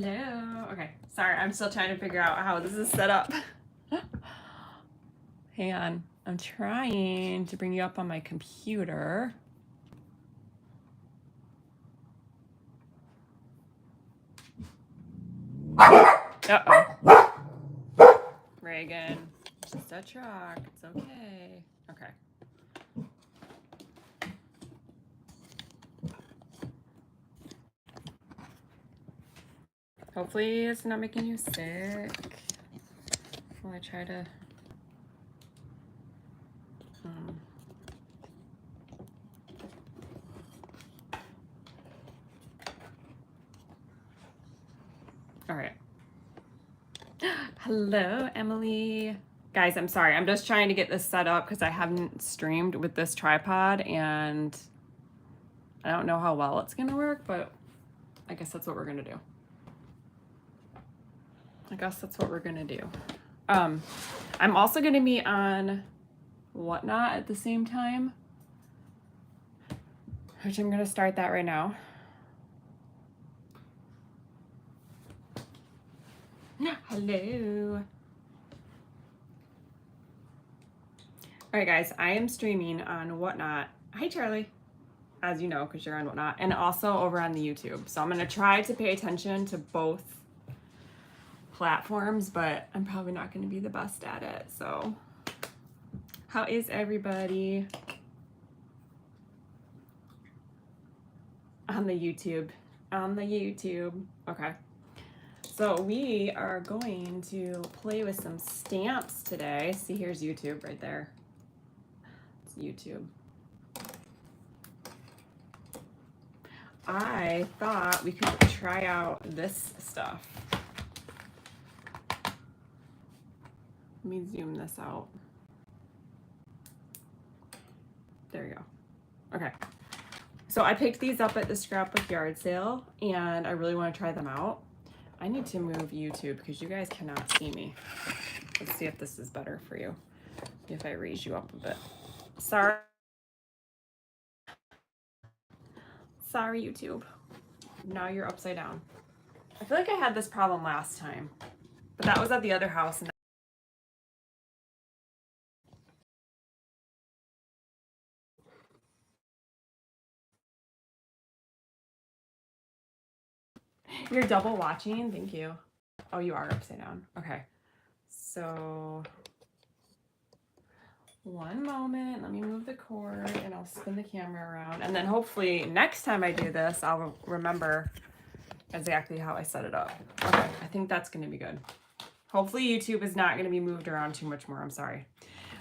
Hello. Okay, sorry, I'm still trying to figure out how this is set up. Hang on, I'm trying to bring you up on my computer. Uh-oh. Reagan, just a truck, it's okay. Okay. Hopefully it's not making you sick while I try to... All right. Hello, Emily. Guys, I'm sorry. I'm just trying to get this set up because I haven't streamed with this tripod and I don't know how well it's going to work, but I guess that's what we're going to do. I'm also going to be on Whatnot at the same time, which I'm going to start that right now. Hello. All right, guys, I am streaming on Whatnot. Hi, Charlie. As you know, because you're on Whatnot, and also over on the YouTube. So I'm going to try to pay attention to both platforms, but I'm probably not going to be the best at it. So how is everybody on the YouTube? Okay. So we are going to play with some stamps today. See, here's YouTube right there. It's YouTube. I thought we could try out this stuff. Let me zoom this out. There you go. Okay. So I picked these up at the scrapbook yard sale and I really want to try them out. I need to move YouTube because you guys cannot see me. Let's see if this is better for you. If I raise you up a bit. Sorry, YouTube. Now you're upside down. I feel like I had this problem last time, but that was at the other house. And you're double watching. Thank you. Oh, you are upside down. Okay. So one moment, let me move the cord and I'll spin the camera around. And then hopefully next time I do this, I'll remember exactly how I set it up. Okay, I think that's gonna be good. Hopefully YouTube is not gonna be moved around too much more, I'm sorry.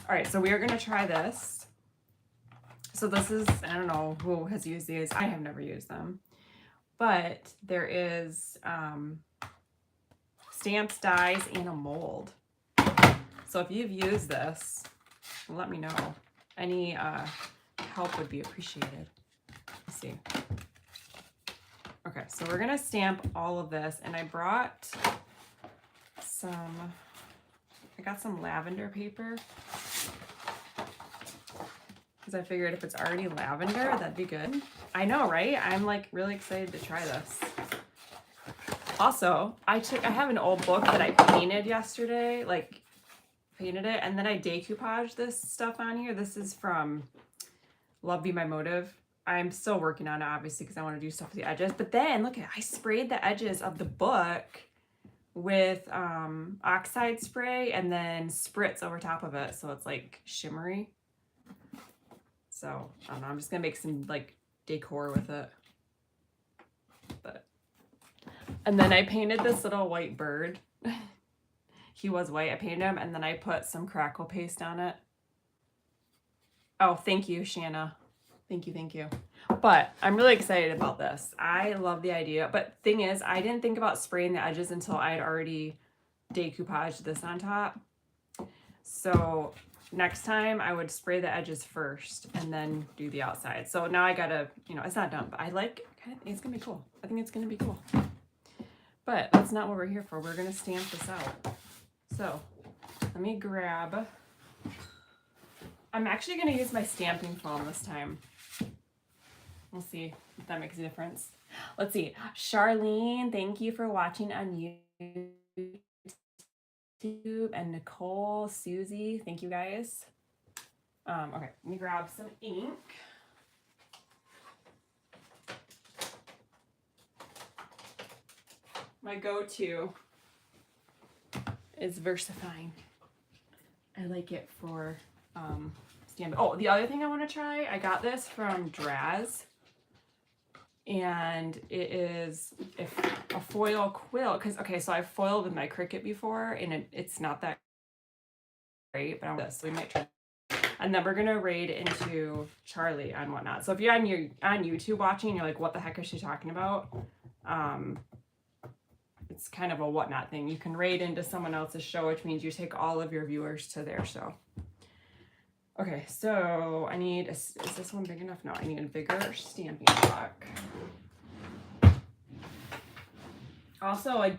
All right, so we are gonna try this. So this is, I don't know who has used these. I have never used them. But there is stamps, dies, and a mold. So if you've used this, let me know. Any help would be appreciated. Let's see. Okay, so we're gonna stamp all of this, and I brought I got some lavender paper because I figured if it's already lavender, that'd be good. I know, right? I'm like really excited to try this. Also, I have an old book that I painted yesterday, like painted it, and then I decoupaged this stuff on here. This is from Love Be My Motive. I'm still working on it, obviously, because I want to do stuff with the edges. But then, look at it, I sprayed the edges of the book with oxide spray and then spritz over top of it, so it's like shimmery. So, I don't know, I'm just going to make some like decor with it. And then I painted this little white bird. He was white. I painted him, and then I put some crackle paste on it. Oh, thank you, Shanna. Thank you. But I'm really excited about this. I love the idea. But thing is, I didn't think about spraying the edges until I had already decoupaged this on top. So next time I would spray the edges first and then do the outside. So now I gotta, it's not done, but I it's gonna be cool. I think it's gonna be cool. But that's not what we're here for. We're gonna stamp this out. So let me grab, I'm actually gonna use my stamping foam this time. We'll see if that makes a difference. Let's see. Charlene, thank you for watching on YouTube. And Nicole, Susie, thank you guys. Okay, let me grab some ink. My go-to is VersaFine. I like it for stamping. Oh, the other thing I want to try, I got this from Draz, and it is a foil quill. Because okay, so I've foiled with my Cricut before, and it's not that great, but I want this. So we might try. And then we're gonna raid into Charlie on Whatnot. So if you're on YouTube watching, you're like, what the heck is she talking about? It's kind of a Whatnot thing. You can raid into someone else's show, which means you take all of your viewers to their show. Okay, so I need, is this one big enough? No, I need a bigger stamping block. Also,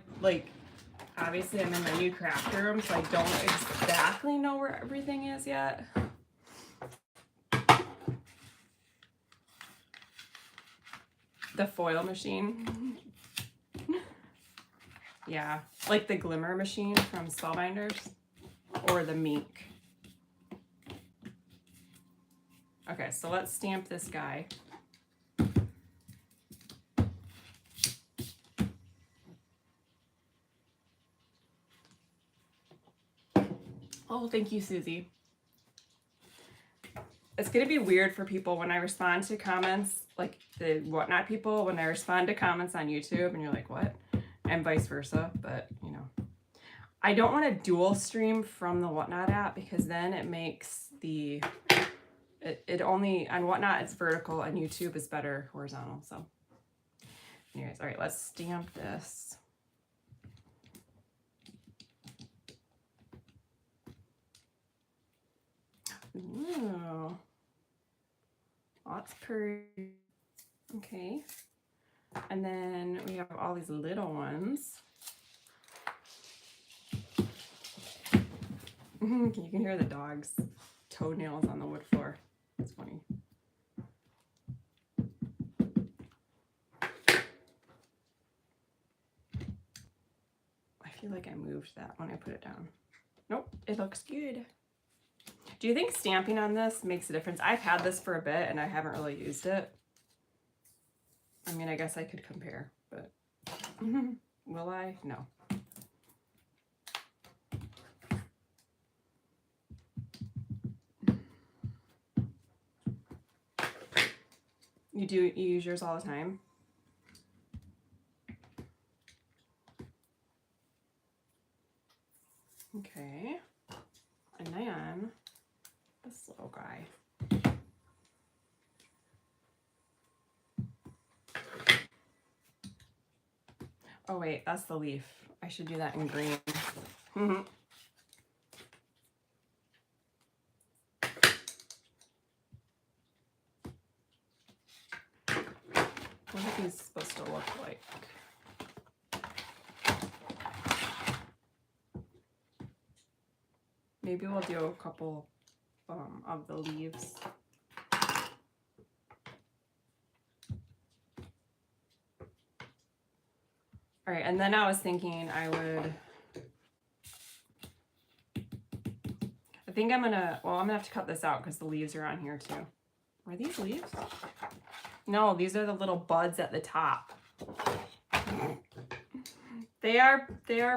obviously I'm in my new craft room, so I don't exactly know where everything is yet. The foil machine. Yeah, like the glimmer machine from Spellbinders or the Mink. Okay, so let's stamp this guy. Oh, thank you, Susie. It's gonna be weird for people when I respond to comments, like the Whatnot people, when I respond to comments on YouTube and you're like, what? And vice versa, but you know. I don't want to dual stream from the Whatnot app because then it makes the, it only, on Whatnot it's vertical and YouTube is better horizontal, so. Anyways, all right, let's stamp this. Ooh. Lots pretty. Okay. And then we have all these little ones. You can hear the dog's toenails on the wood floor. It's funny. I feel like I moved that when I put it down. Nope, it looks good. Do you think stamping on this makes a difference? I've had this for a bit and I haven't really used it. I mean, I guess I could compare, but will I? No. You use yours all the time? Okay. And then this little guy. Oh wait, that's the leaf. I should do that in green. What are these supposed to look like? Maybe we'll do a couple of the leaves. All right, and then I was thinking I think I'm gonna have to cut this out because the leaves are on here too. Are these leaves? No, these are the little buds at the top. They are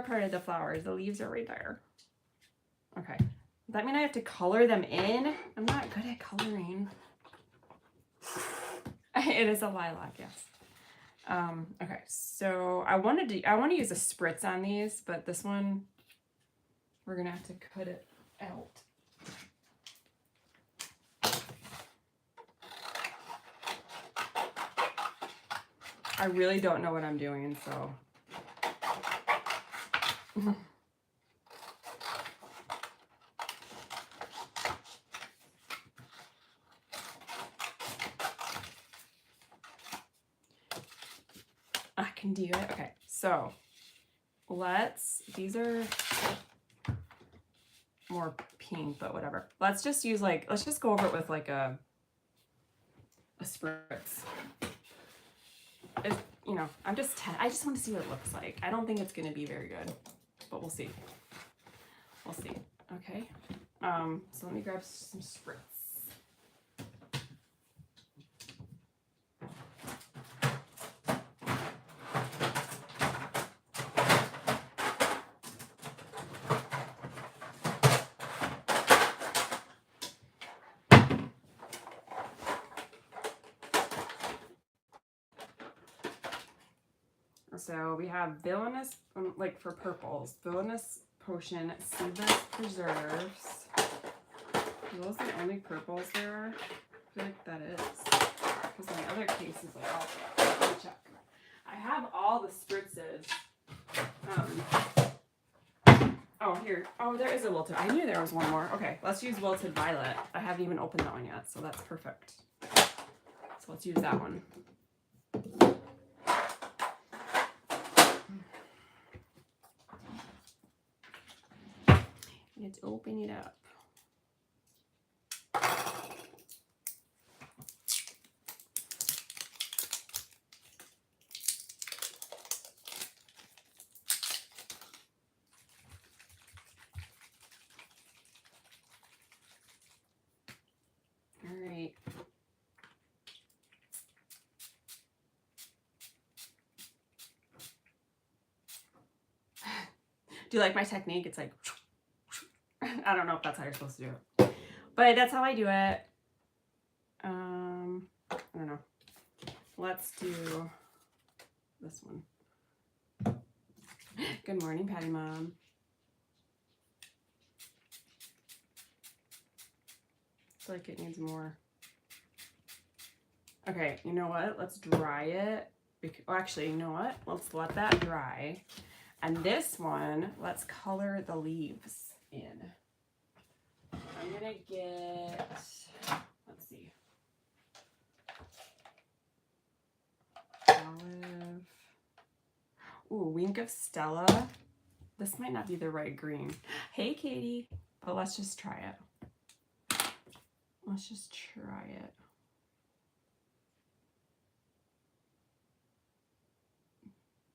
part of the flowers. The leaves are right there. Okay. Does that mean I have to color them in? I'm not good at coloring. It is a lilac, yes. Okay, so I want to use a spritz on these, but this one we're gonna have to cut it out. I really don't know what I'm doing, so. I can do it. Okay, so these are more pink, but whatever. Let's just go over it with like a spritz. it's, you know, I just want to see what it looks like. I don't think it's going to be very good, but we'll see. We'll see. Okay. So let me grab some spritz. So we have villainous, like for purples, villainous potion, seedless preserves. Are those the only purples there are? I feel like that is. Because my other cases are also. Let me check. I have all the spritzes. Oh, here. Oh, there is a wilted. I knew there was one more. Okay, let's use wilted violet. I haven't even opened that one yet, so that's perfect. So let's use that one. Let's open it up. All right. Do you like my technique? It's like, I don't know if that's how you're supposed to do it, but that's how I do it. I don't know. Let's do this one. Good morning, Patty Mom. I feel like it needs more. Okay, you know what? Let's dry it. Oh, actually, you know what? Let's let that dry. And this one, let's color the leaves in. I'm gonna get, let's see, olive. Ooh, Wink of Stella. This might not be the right green. Hey, Katie, but let's just try it. Let's just try it.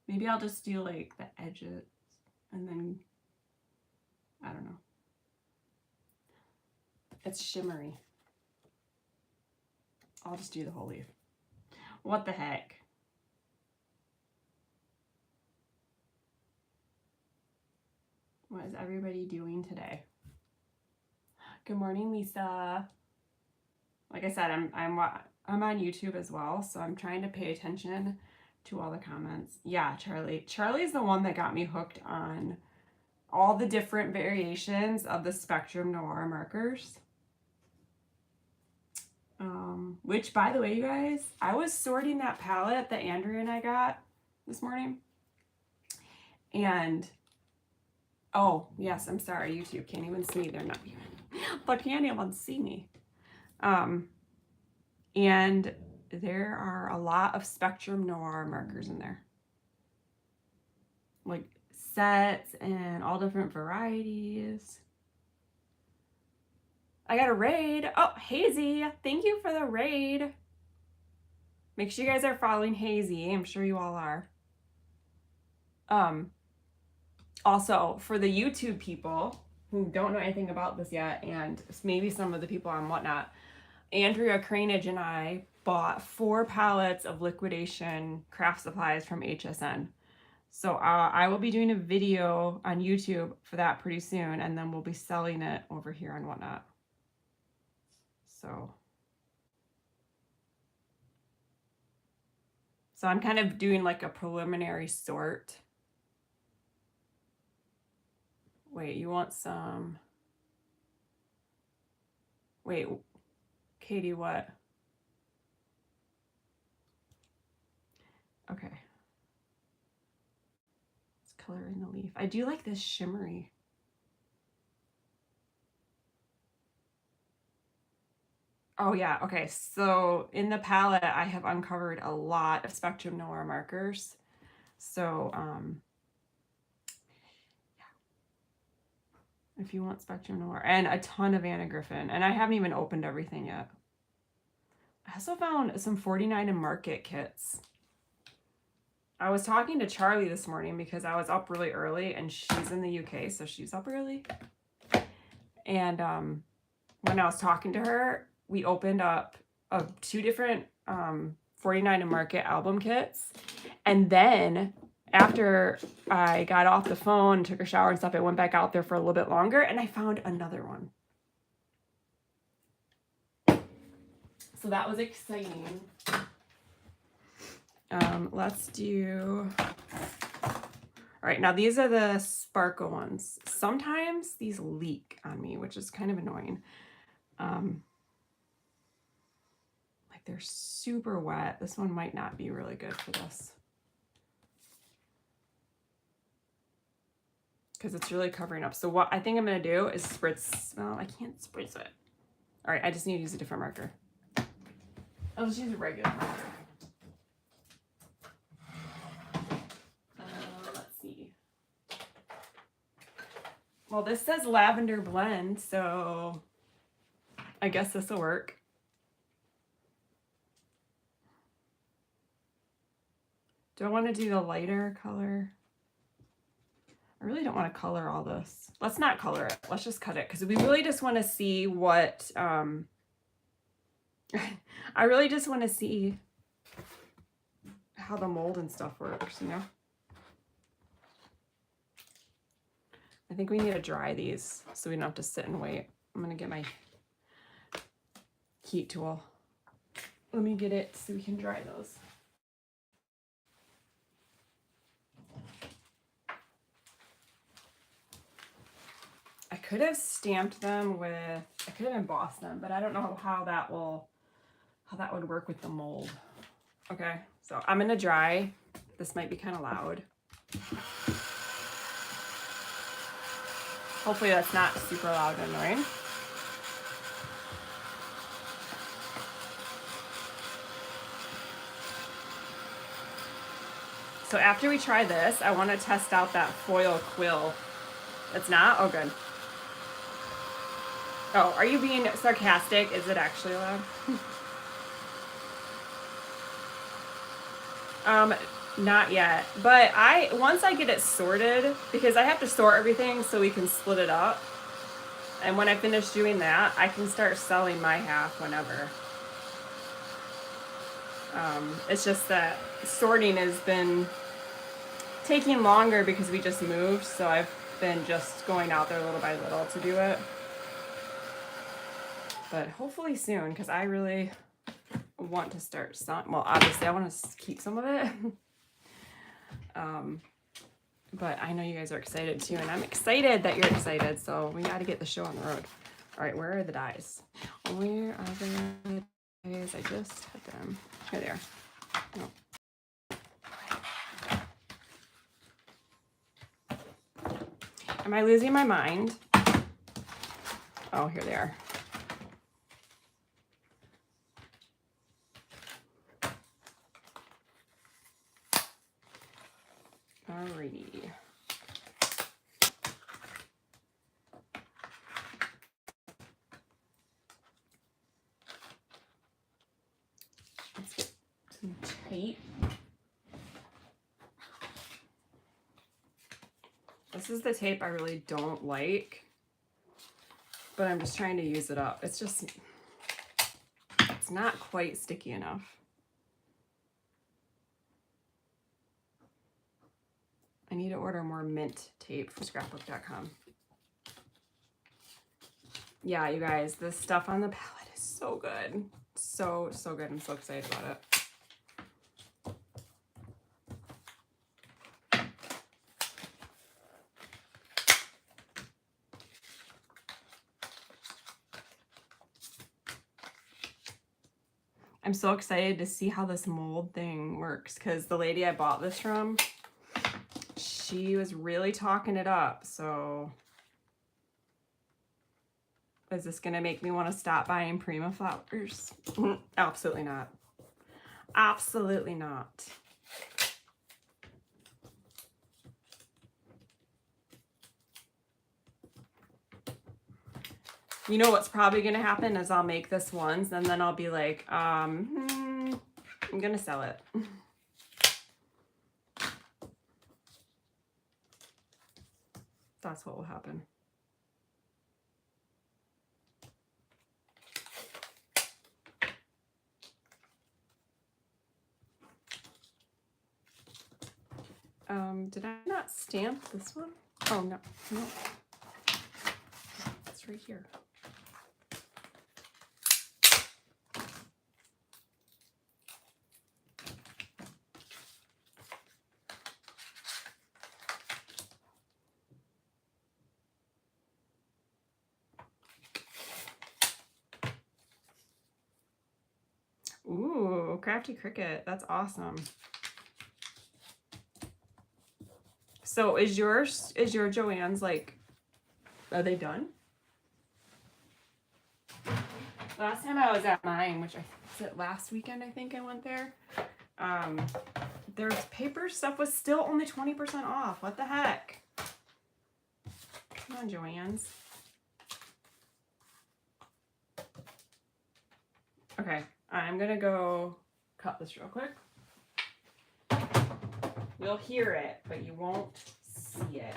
Maybe I'll just do like the edges and then, I don't know. It's shimmery. I'll just do the whole leaf. What the heck? What is everybody doing today? Good morning, Lisa. Like I said, I'm on YouTube as well, so I'm trying to pay attention to all the comments. Yeah, Charlie. Charlie's the one that got me hooked on all the different variations of the Spectrum Noir markers. Which, by the way, you guys, I was sorting that palette that Andrea and I got this morning. And, oh, yes, I'm sorry, YouTube can't even see me. They're not even, but can't even see me. And there are a lot of Spectrum Noir markers in there. Like sets and all different varieties. I got a raid. Oh, Hazy, thank you for the raid. Make sure you guys are following Hazy. I'm sure you all are. Also, for the YouTube people who don't know anything about this yet, and maybe some of the people on Whatnot, Andrea Cranage and I bought 4 pallets of liquidation craft supplies from HSN. So I will be doing a video on YouTube for that pretty soon, and then we'll be selling it over here on Whatnot. So I'm kind of doing like a preliminary sort. Wait, you want some? Wait, Katie, what? Okay. Let's color in the leaf. I do like this shimmery. Oh yeah, okay. So in the palette, I have uncovered a lot of Spectrum Noir markers. So if you want Spectrum Noir, and a ton of Anna Griffin, and I haven't even opened everything yet. I also found some 49 and Market kits. I was talking to Charlie this morning because I was up really early and she's in the UK, so she's up early. And when I was talking to her, we opened up 2 different 49 to Market album kits. And then after I got off the phone, took a shower and stuff, I went back out there for a little bit longer and I found another one. So that was exciting. Let's do... All right, now these are the sparkle ones. Sometimes these leak on me, which is kind of annoying. Like they're super wet. This one might not be really good for this. Because it's really covering up. So what I think I'm going to do is spritz. Well, I can't spritz it. All right, I just need to use a different marker. I'll just use a regular marker. Let's see. Well, this says lavender blend, so I guess this will work. Do I want to do the lighter color? I really don't want to color all this. Let's not color it. Let's just cut it because we really just want to see what, I really just want to see how the mold and stuff works, you know? I think we need to dry these so we don't have to sit and wait. I'm going to get my heat tool. Let me get it so we can dry those. I could have stamped them with, I could have embossed them, but I don't know how that would work with the mold. Okay, so I'm gonna dry. This might be kind of loud. Hopefully that's not super loud and annoying. So after we try this, I want to test out that foil quill. It's not? Oh, good. Oh, are you being sarcastic? Is it actually loud? Not yet. But once I get it sorted, because I have to sort everything so we can split it up. And when I finish doing that, I can start selling my half whenever. It's just that sorting has been taking longer because we just moved, so I've been just going out there little by little to do it. But hopefully soon, because I really want to start selling. Well, obviously I want to keep some of it. But I know you guys are excited too, and I'm excited that you're excited, so we got to get the show on the road. All right, where are the dies? Where are the dies? I just had them. Here they are. Oh. Am I losing my mind? Oh, here they are. Alrighty. Let's get some tape. This is the tape I really don't like, but I'm just trying to use it up. It's not quite sticky enough. I need to order more mint tape from scrapbook.com. Yeah, you guys, this stuff on the palette is so good. So good. I'm so excited about it. I'm so excited to see how this mold thing works because the lady I bought this from, she was really talking it up. So is this going to make me want to stop buying Prima flowers? Absolutely not. Absolutely not. You know what's probably going to happen is I'll make this once and then I'll be like, I'm going to sell it. That's what will happen. Did I not stamp this one? Oh, no. No. It's right here. Ooh, Crafty Cricket. That's awesome. So is your Joann's like, are they done? Last time I was at mine, which was it last weekend, I think I went there. Their paper stuff was still only 20% off. What the heck? Come on, Joann's. Okay, I'm gonna go cut this real quick. You'll hear it, but you won't see it.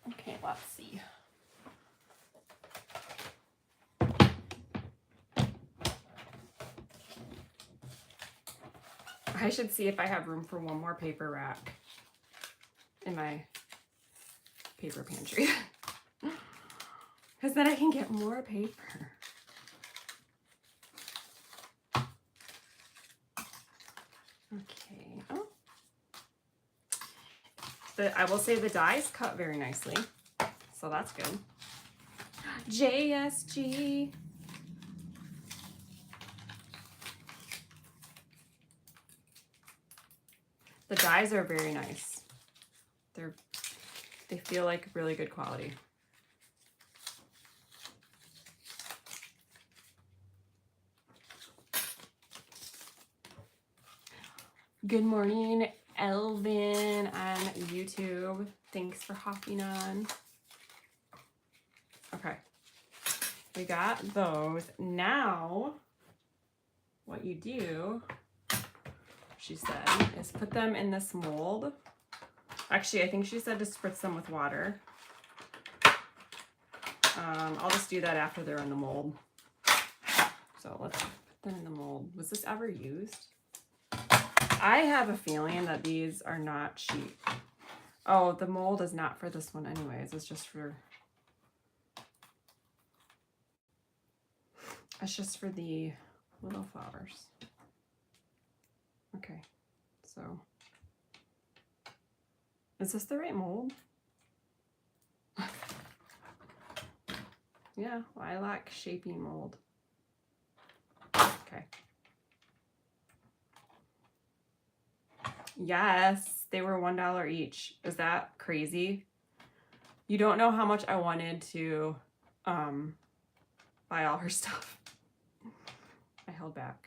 Okay, let's see. I should see if I have room for one more paper rack in my paper pantry. Because then I can get more paper. Okay. Oh. I will say the dies cut very nicely. So that's good. JSG. The dies are very nice. They feel like really good quality. Good morning, Elvin on YouTube. Thanks for hopping on. Okay, we got those. Now, what you do, she said, is put them in this mold. Actually, I think she said to spritz them with water. I'll just do that after they're in the mold. So let's put them in the mold. Was this ever used? I have a feeling that these are not cheap. Oh, the mold is not for this one anyways. It's just for the little flowers. Okay, so is this the right mold? Yeah, lilac shaping mold. Okay. Yes, they were $1 each. Is that crazy? You don't know how much I wanted to buy all her stuff. I held back.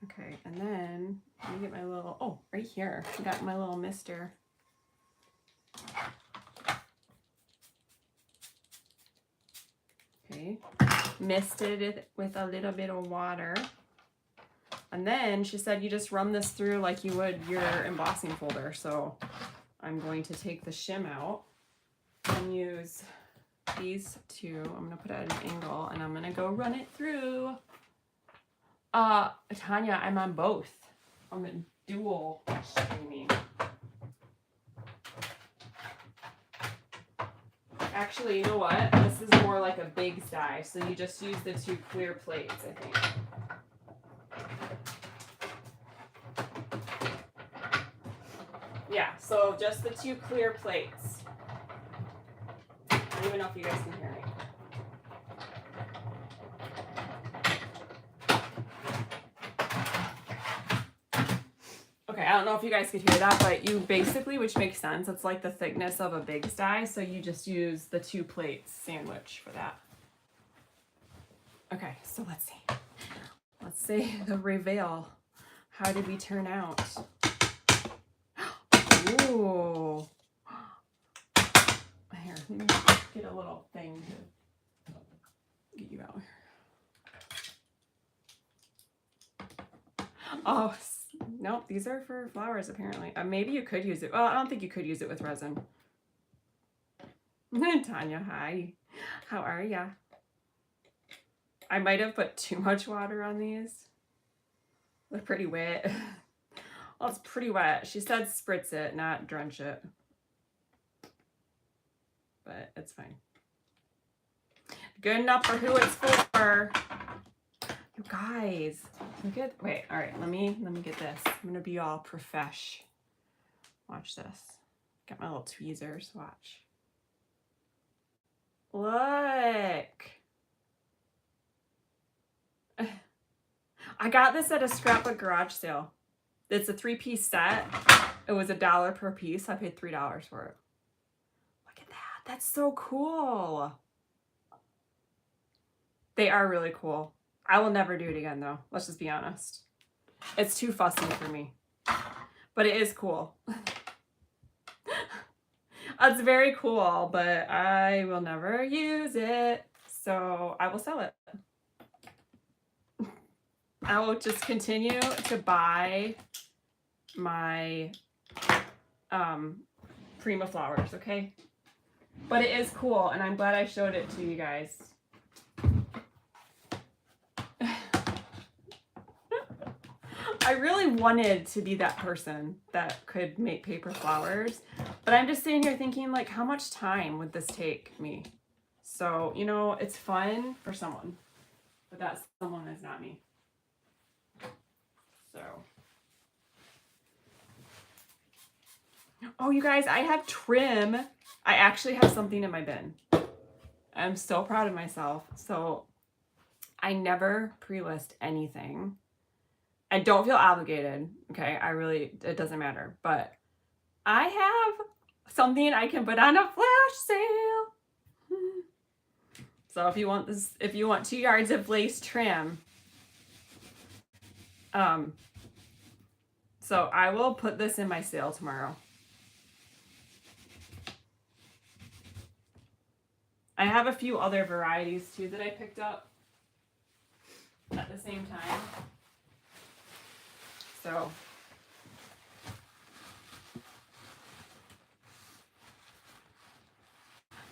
Okay, and then let me get my little, oh, right here. I got my little mister. Okay, misted it with a little bit of water. And then she said you just run this through like you would your embossing folder. So I'm going to take the shim out and use these two. I'm gonna put it at an angle and I'm gonna go run it through. Tanya, I'm on both. I'm in dual streaming. Actually, you know what? This is more like a big die, so you just use the two clear plates, I think. Yeah, so just the two clear plates. I don't even know if you guys can hear me. Okay, I don't know if you guys could hear that, but you basically, which makes sense, it's like the thickness of a big die, so you just use the 2 plates sandwich for that. Okay, so let's see. Let's see the reveal. How did we turn out? Ooh. Here, let me get a little thing to get you out here. Oh, nope, these are for flowers apparently. Maybe you could use it. Well, I don't think you could use it with resin. Tanya, hi. How are ya? I might have put too much water on these. They're pretty wet. Well, it's pretty wet. She said spritz it, not drench it. But it's fine. Good enough for who it's for. You guys, look at, wait, all right, let me get this. I'm gonna be all profesh. Watch this. Got my little tweezers, watch. Look. I got this at a scrapbook garage sale. It's a 3-piece set. It was $1 per piece. I paid $3 for it. Look at that. That's so cool. They are really cool. I will never do it again though. Let's just be honest. It's too fussy for me. But it is cool. It's very cool, but I will never use it. So I will sell it. I will just continue to buy my Prima flowers, okay? But it is cool, and I'm glad I showed it to you guys. I really wanted to be that person that could make paper flowers, but I'm just sitting here thinking, like, how much time would this take me? So, you know, it's fun for someone, but that someone is not me. So, oh, you guys, I have trim. I actually have something in my bin. I'm so proud of myself. So I never pre-list anything. And don't feel obligated, okay? It doesn't matter. But I have something I can put on a flash sale. So if you want this, if you want 2 yards of lace trim, so I will put this in my sale tomorrow. I have a few other varieties too that I picked up at the same time. So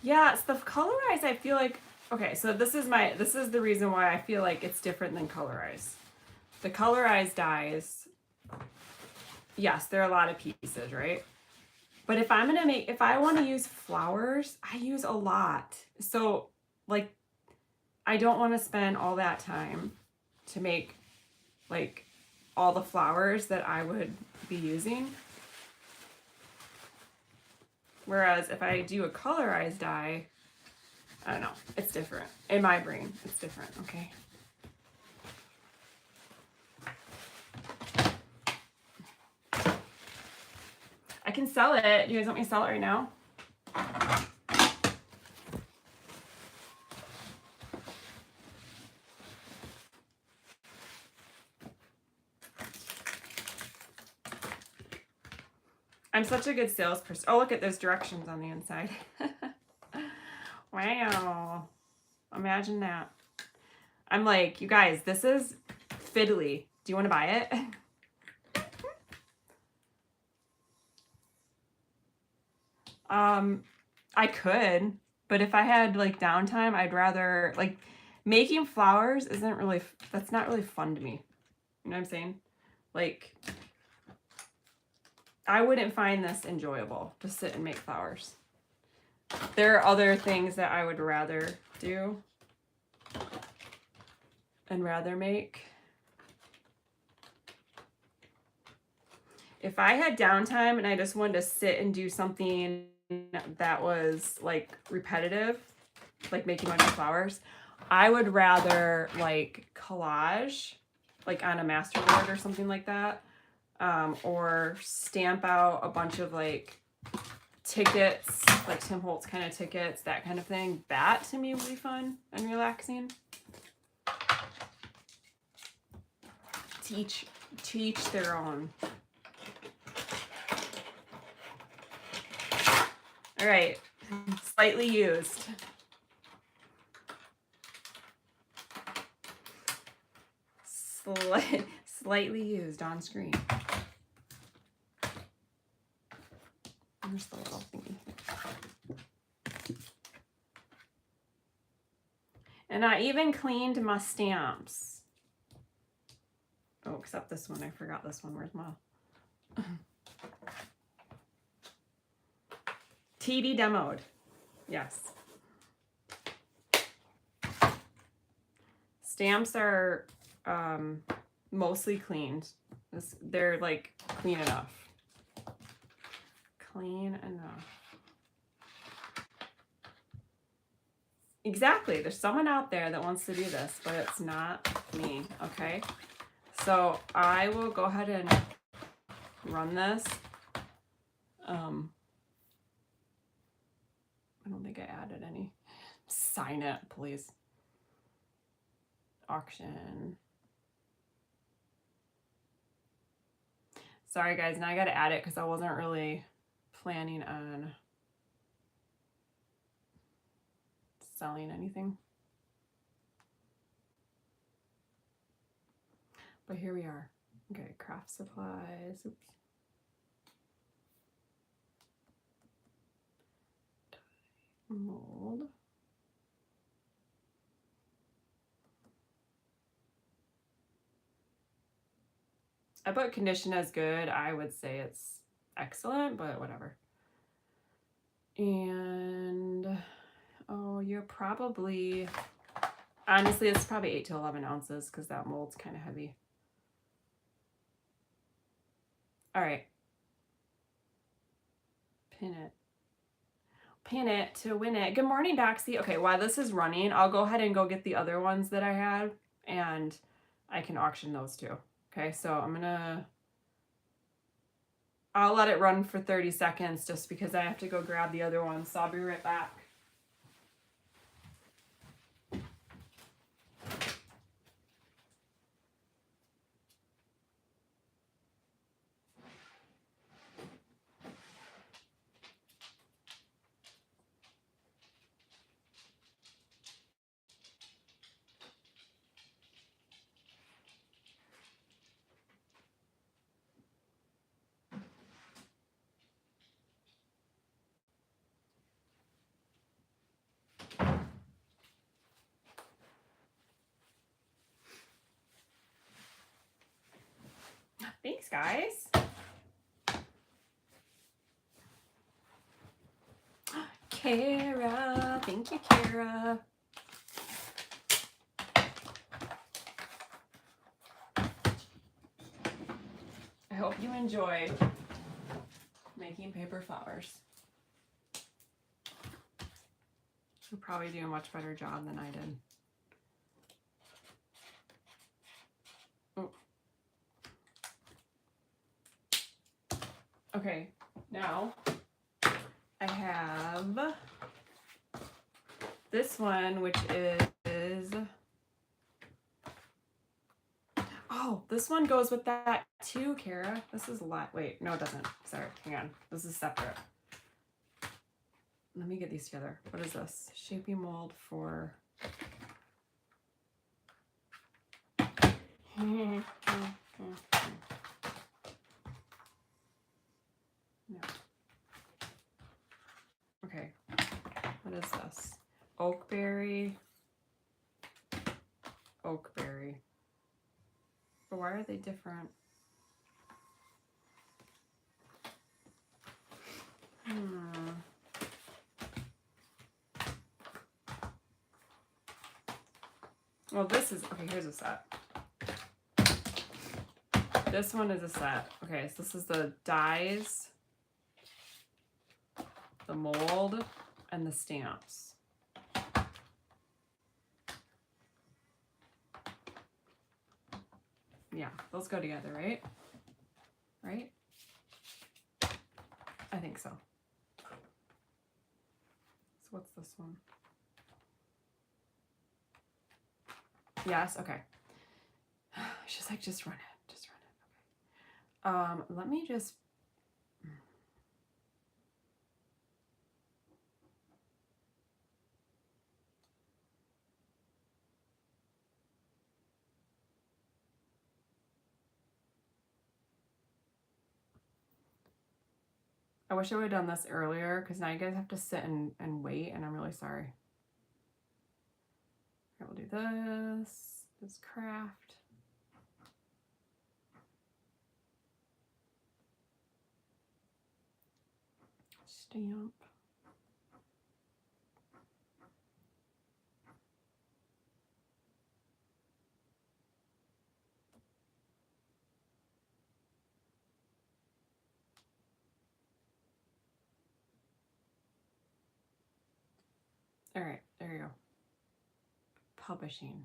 yeah, it's the colorize. I feel like, okay, so this is the reason why I feel like it's different than colorize. The colorized dyes, yes, there are a lot of pieces, right? But if I want to use flowers, I use a lot. So like, I don't want to spend all that time to make like all the flowers that I would be using. Whereas if I do a colorized dye, I don't know, it's different. In my brain, it's different, okay? I can sell it. Do you guys want me to sell it right now? I'm such a good salesperson. Oh, look at those directions on the inside. Wow. Imagine that. I'm like, you guys, this is fiddly. Do you want to buy it? I could, but if I had like downtime, I'd rather, like, making flowers isn't really, that's not really fun to me. You know what I'm saying? Like, I wouldn't find this enjoyable to sit and make flowers. There are other things that I would rather do and rather make. If I had downtime and I just wanted to sit and do something that was like repetitive, like making a bunch of flowers, I would rather like collage, like on a masterboard or something like that. or stamp out a bunch of like tickets, like Tim Holtz kind of tickets, that kind of thing. That to me would be fun and relaxing. Teach their own. All right, slightly used. Slightly used on screen. Where's the little thingy? And I even cleaned my stamps. Oh, except this one. I forgot this one. Where's my... TV demoed. Yes. Stamps are mostly cleaned. They're like clean enough. Clean enough. Exactly. There's someone out there that wants to do this, but it's not me. Okay. So I will go ahead and run this. I don't think I added any. Sign it, please. Auction. Sorry guys, now I gotta add it because I wasn't really planning on selling anything. But here we are. Okay, craft supplies. Oops. Mold. I put condition as good. I would say it's excellent, but whatever. And oh, you're probably, honestly, it's probably 8 to 11 ounces because that mold's kind of heavy. All right. Pin it. Pin it to win it. Good morning, Doxy. Okay, while this is running, I'll go ahead and go get the other ones that I had, and I can auction those too. Okay, so I'll let it run for 30 seconds just because I have to go grab the other ones, so I'll be right back. Thanks, guys. Kara, thank you, Kara. I hope you enjoyed making paper flowers. You'll probably do a much better job than I did. Oh. Okay, now I have this one, which is, oh, this one goes with that too, Kara. This is a lot. Wait, no, it doesn't. Sorry, hang on. This is separate. Let me get these together. What is this? Shaping mold for... No. Okay. What is this? Oakberry. Oakberry. But why are they different? Well, this is, okay, here's a set. This one is a set. Okay, so this is the dies, the mold, and the stamps. Yeah, those go together, right? think so. So what's this one? Yes, okay. She's like, just run it, just run it. Okay. Let me just. I wish I would have done this earlier because now you guys have to sit and wait, and I'm really sorry. Okay, we'll do this craft. Stamp. All right, there you go. Publishing.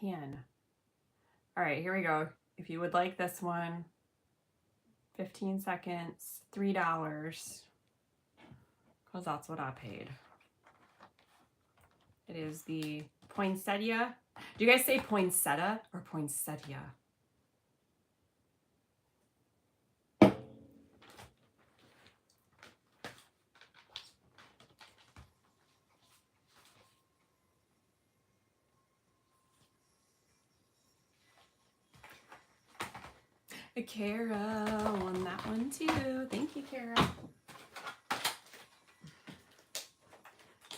Pen. All right, here we go. If you would like this one, 15 seconds, $3, because that's what I paid. It is the poinsettia. Do you guys say poinsettia or poinsettia? Kara won that one too. Thank you, Kara. All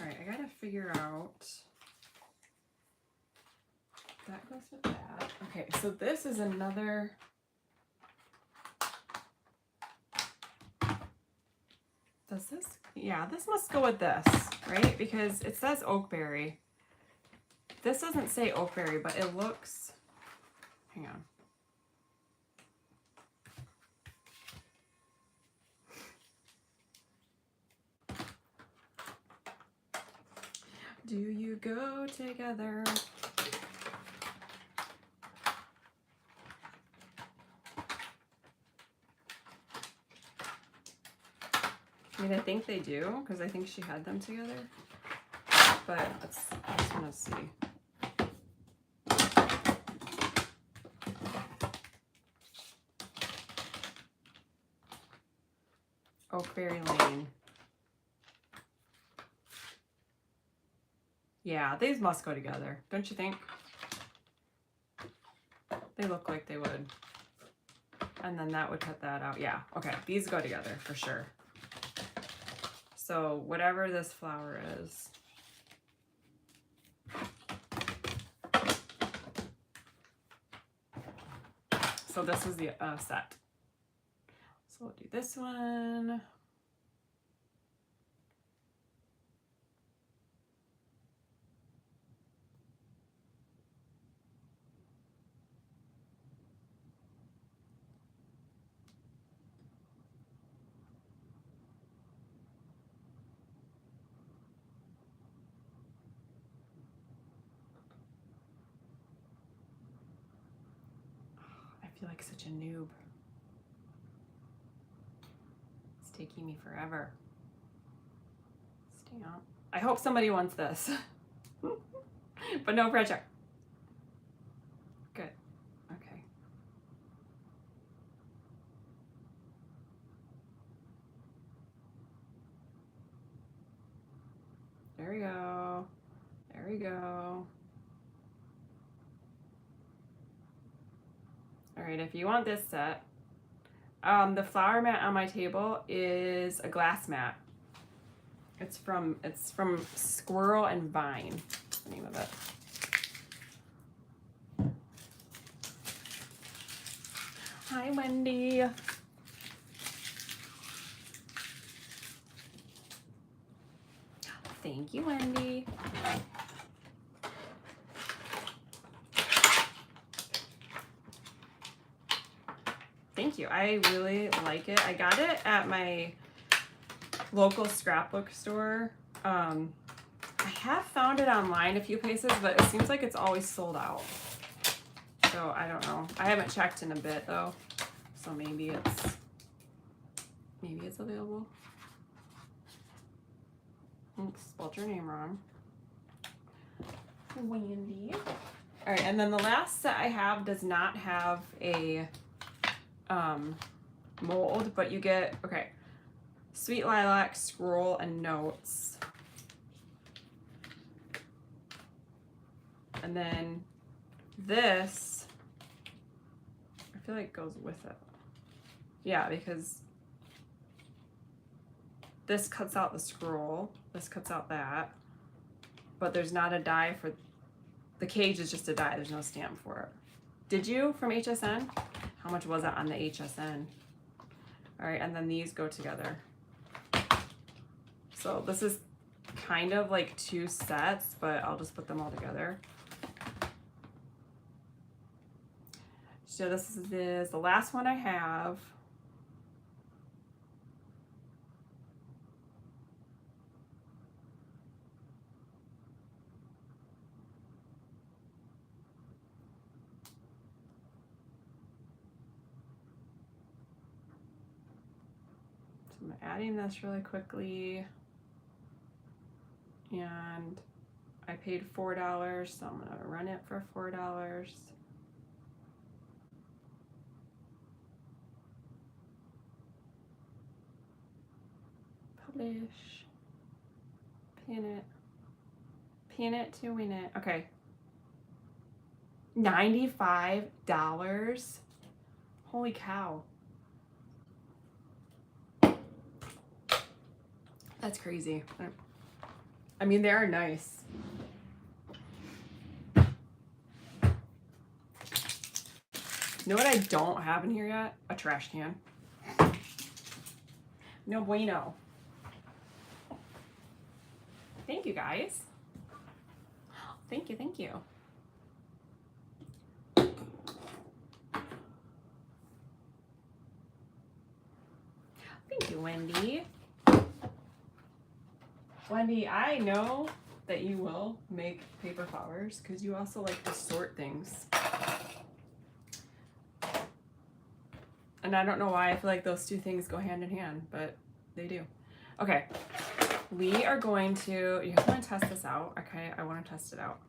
right, I gotta figure out. That goes with that. Okay, so this is another. Does this? Yeah, this must go with this, right? Because it says oakberry. This doesn't say oakberry, but it looks. Hang on. Do you go together? I mean, I think they do, because I think she had them together. But I just want to see. Oakberry Lane. Yeah, these must go together, don't you think? They look like they would. And then that would cut that out. Yeah, okay, these go together for sure. So whatever this flower is. So this is the set. So we'll do this one. I feel like such a noob. It's taking me forever. Stamp. I hope somebody wants this. But no pressure. Good. Okay. There we go. There we go. All right, if you want this set, the flower mat on my table is a glass mat. It's from Squirrel and Vine, that's the name of it. Hi, Wendy. Thank you, Wendy. Thank you. I really like it. I got it at my local scrapbook store. I have found it online a few places, but it seems like it's always sold out. So I don't know. I haven't checked in a bit though. So maybe it's Maybe it's available. Oops, spelled your name wrong. Wendy. All right, and then the last set I have does not have a mold, but you get, okay, Sweet Lilac, Scroll, and Notes. And then this, I feel like goes with it. Yeah, because this cuts out the scroll, this cuts out that, but there's not a die for, the cage is just a die, there's no stamp for it. Did you from HSN? How much was it on the HSN? All right, and then these go together. So this is kind of like 2 sets, but I'll just put them all together. So this is the last one I have. So I'm adding this really quickly. And I paid $4, so I'm gonna run it for $4. Publish, pin it to win it. Okay, $95. Holy cow. That's crazy. I mean, they are nice. You know what I don't have in here yet? A trash can. No bueno. Thank you, guys. Thank you, thank you. Thank you, Wendy. Wendy, I know that you will make paper flowers because you also like to sort things. And I don't know why I feel like those 2 things go hand in hand, but they do. Okay, we are going to, you guys want to test this out? Okay, I want to test it out.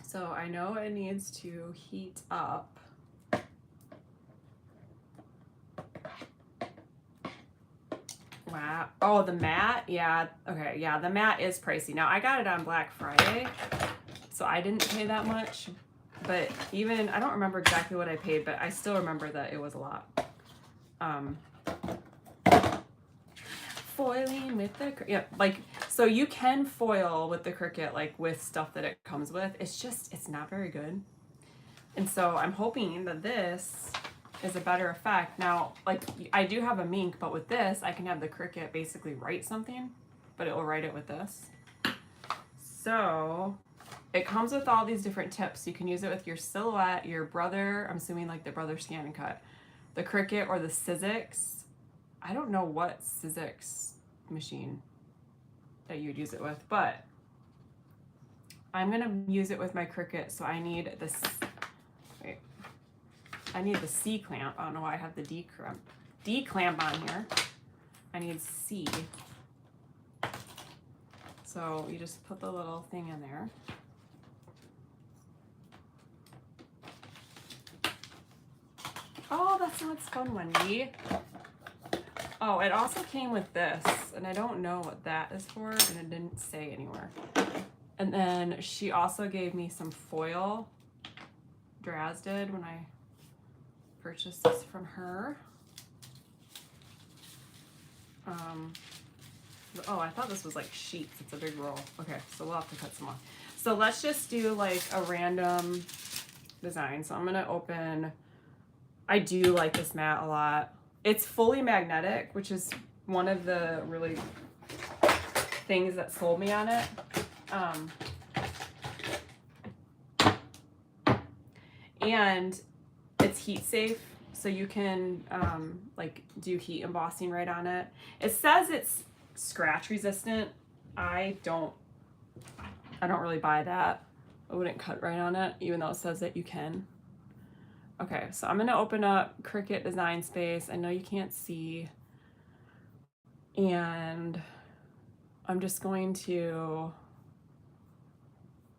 So I know it needs to heat up. Wow. Oh, the mat? Yeah. Okay. Yeah, the mat is pricey. Now, I got it on Black Friday, so I didn't pay that much. But even, I don't remember exactly what I paid, but I still remember that it was a lot. Foiling with the, yeah, like, so you can foil with the Cricut, like with stuff that it comes with. It's just, it's not very good. And so I'm hoping that this is a better effect. Now, like, I do have a Mink, but with this, I can have the Cricut basically write something, but it will write it with this. So it comes with all these different tips. You can use it with your Silhouette, your Brother, I'm assuming like the Brother Scan and Cut, the Cricut, or the Sizzix. I don't know what Sizzix machine that you'd use it with, but I'm gonna use it with my Cricut, so I need this, wait, I need the C clamp. I don't know why I have the D clamp on here. I need C. So you just put the little thing in there. Oh, that sounds fun, Wendy. Oh, it also came with this, and I don't know what that is for, and it didn't say anywhere. And then she also gave me some foil. Draz did when I purchased this from her. Oh, I thought this was like sheets. It's a big roll. Okay, so we'll have to cut some off. So let's just do like a random design. So I'm gonna open, I do like this mat a lot. It's fully magnetic, which is one of the really things that sold me on it. And it's heat safe, so you can like do heat embossing right on it. It says it's scratch resistant. I don't I don't really buy that. I wouldn't cut right on it, even though it says that you can. Okay, so I'm gonna open up Cricut Design Space. I know you can't see. And I'm just going to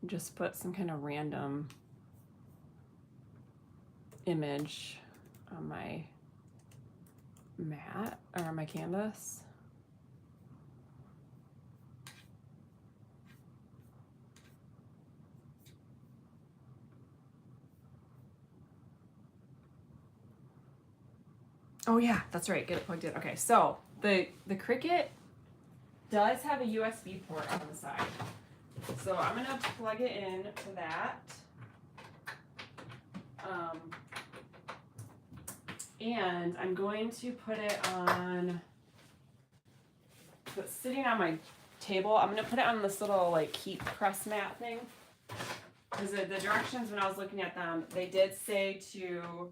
just put some kind of random image on my mat or on my canvas. Oh yeah, that's right, get it plugged in. Okay, so the Cricut does have a USB port on the side. So I'm gonna plug it in to that. And I'm going to put it on, so it's sitting on my table. I'm gonna put it on this little like heat press mat thing. Because the directions when I was looking at them, they did say to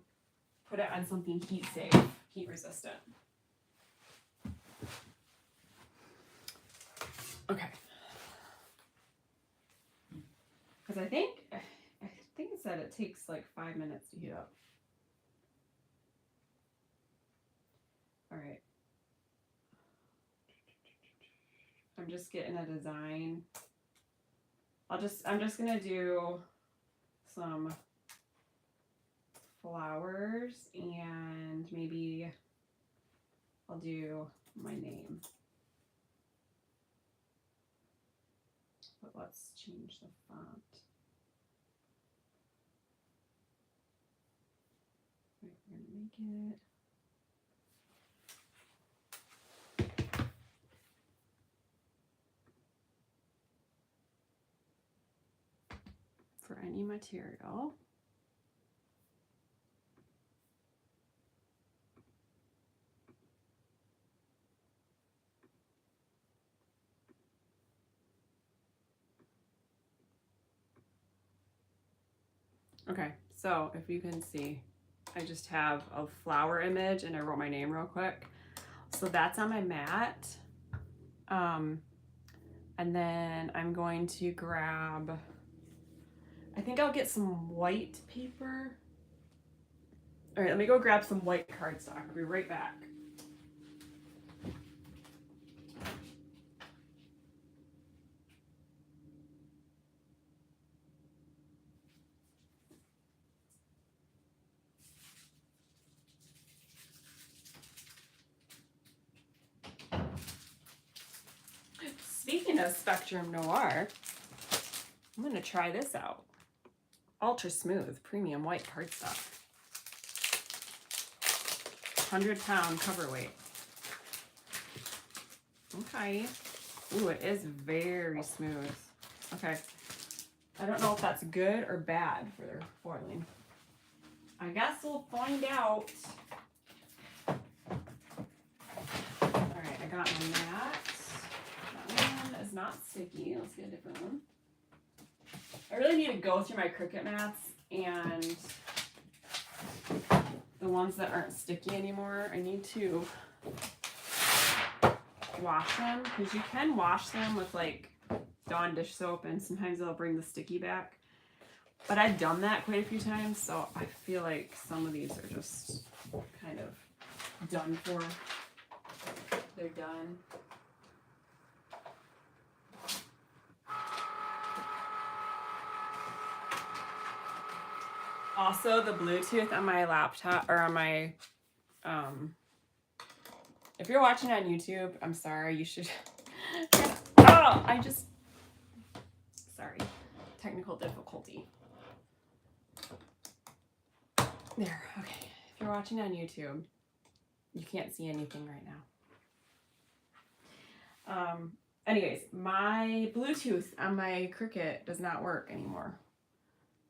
put it on something heat safe, heat resistant. Okay. Because I think it said it takes like 5 minutes to heat up. All right. I'm just getting a design. I'm just gonna do some flowers and maybe I'll do my name. But let's change the font. Right, we're gonna make it. For any material. Okay, so if you can see, I just have a flower image and I wrote my name real quick. So that's on my mat. And then I'm going to grab, I think I'll get some white paper. All right, let me go grab some white cardstock. I'll be right back. Speaking of Spectrum Noir, I'm gonna try this out. Ultra smooth premium white cardstock. 100-pound cover weight. Okay. Ooh, it is very smooth. Okay. I don't know if that's good or bad for foiling. I guess we'll find out. All right, I got my mat. That one is not sticky. Let's get a different one. I really need to go through my Cricut mats and the ones that aren't sticky anymore. I need to wash them because you can wash them with like Dawn dish soap and sometimes it'll bring the sticky back. But I've done that quite a few times, so I feel like some of these are just kind of done for. They're done. Also, the Bluetooth on my laptop or on my, if you're watching on YouTube, I'm sorry, you should, sorry, technical difficulty. There, okay. If you're watching on YouTube, you can't see anything right now. Anyways, my Bluetooth on my Cricut does not work anymore.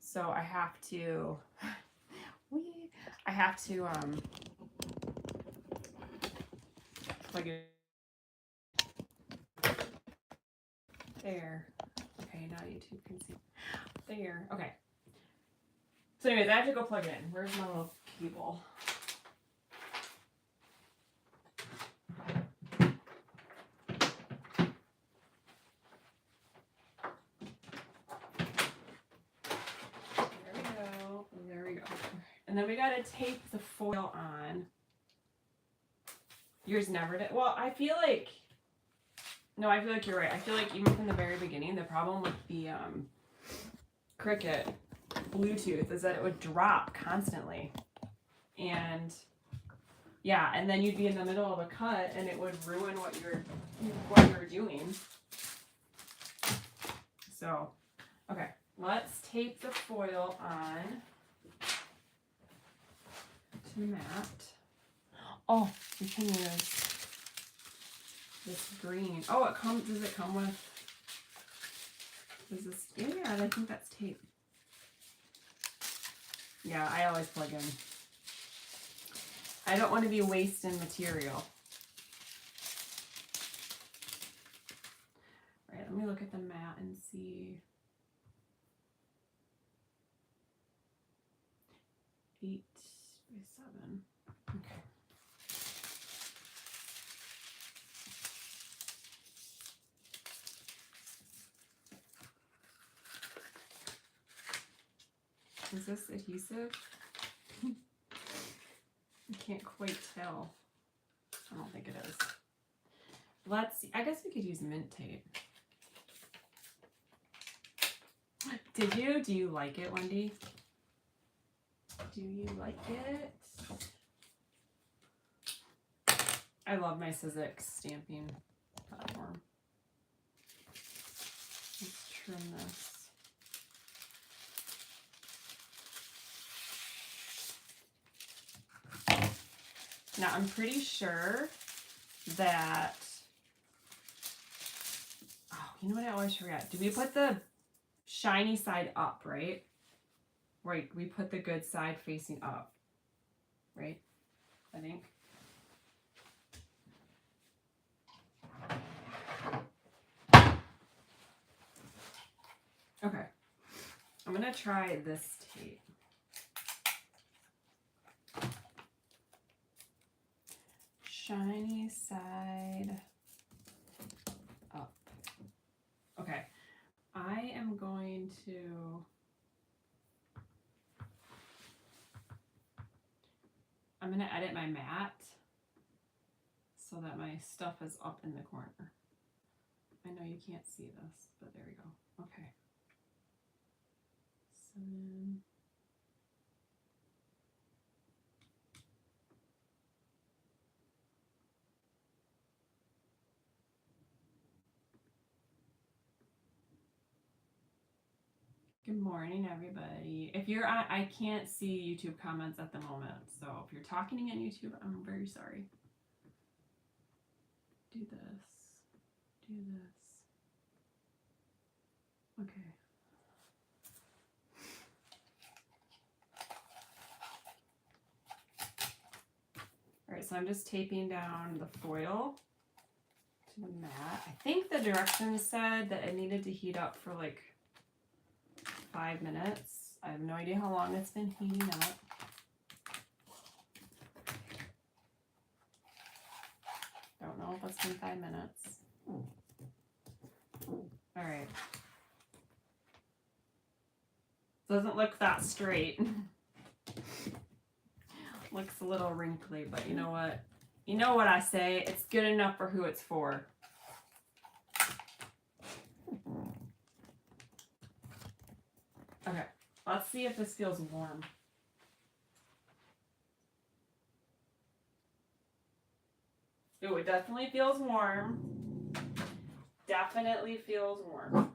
So I have to, plug it there. Okay, now YouTube can see. There, okay. So anyways, I have to go plug it in. Where's my little cable? And then we got to tape the foil on. Yours never did. Well, I feel like, no, I feel like you're right. I feel like even from the very beginning, the problem with the Cricut Bluetooth is that it would drop constantly. And yeah, and then you'd be in the middle of a cut and it would ruin what you're doing. So, okay, let's tape the foil on to the mat. Oh, we can use this green. Oh, does it come with, is this, yeah, I think that's tape. Yeah, I always plug in. I don't want to be wasting material. All right, let me look at the mat and see. 8 by 7. Okay. Is this adhesive? I can't quite tell. I don't think it is. Let's see. I guess we could use mint tape. Did you? Do you like it, Wendy? Do you like it? I love my Sizzix stamping platform. Let's trim this. Now, I'm pretty sure that, oh, you know what I always forget? Did we put the shiny side up, right? Right, we put the good side facing up, right? I think. Okay, I'm gonna try this tape. Shiny side up. Okay, I am going to, I'm going to edit my mat so that my stuff is up in the corner. I know you can't see this, but there we go. Okay. 7. Good morning, everybody. If you're on, I can't see YouTube comments at the moment, so if you're talking on YouTube, I'm very sorry. Do this. Do this. Okay. All right, so I'm just taping down the foil to the mat. I think the directions said that it needed to heat up for like 5 minutes. I have no idea how long it's been heating up. Don't know if it's been 5 minutes. All right. Doesn't look that straight. Looks a little wrinkly, but you know what? You know what I say? It's good enough for who it's for. Okay, let's see if this feels warm. Oh, it definitely feels warm. Definitely feels warm.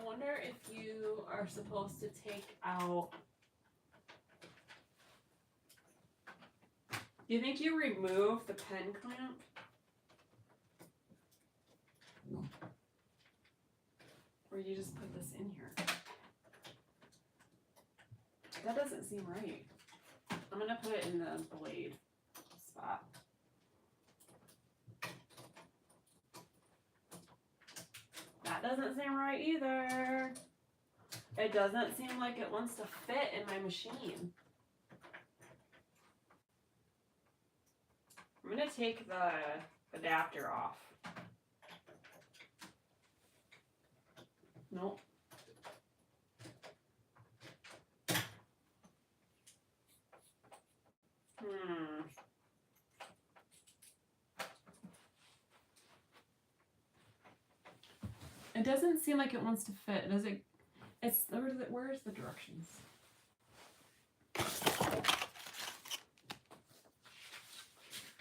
I wonder if you are supposed to take out. Do you think you remove the pen clamp? Or you just put this in here? That doesn't seem right. I'm gonna put it in the blade spot. That doesn't seem right either. It doesn't seem like it wants to fit in my machine. I'm gonna take the adapter off. Nope. It doesn't seem like it wants to fit, does it? Where's the directions?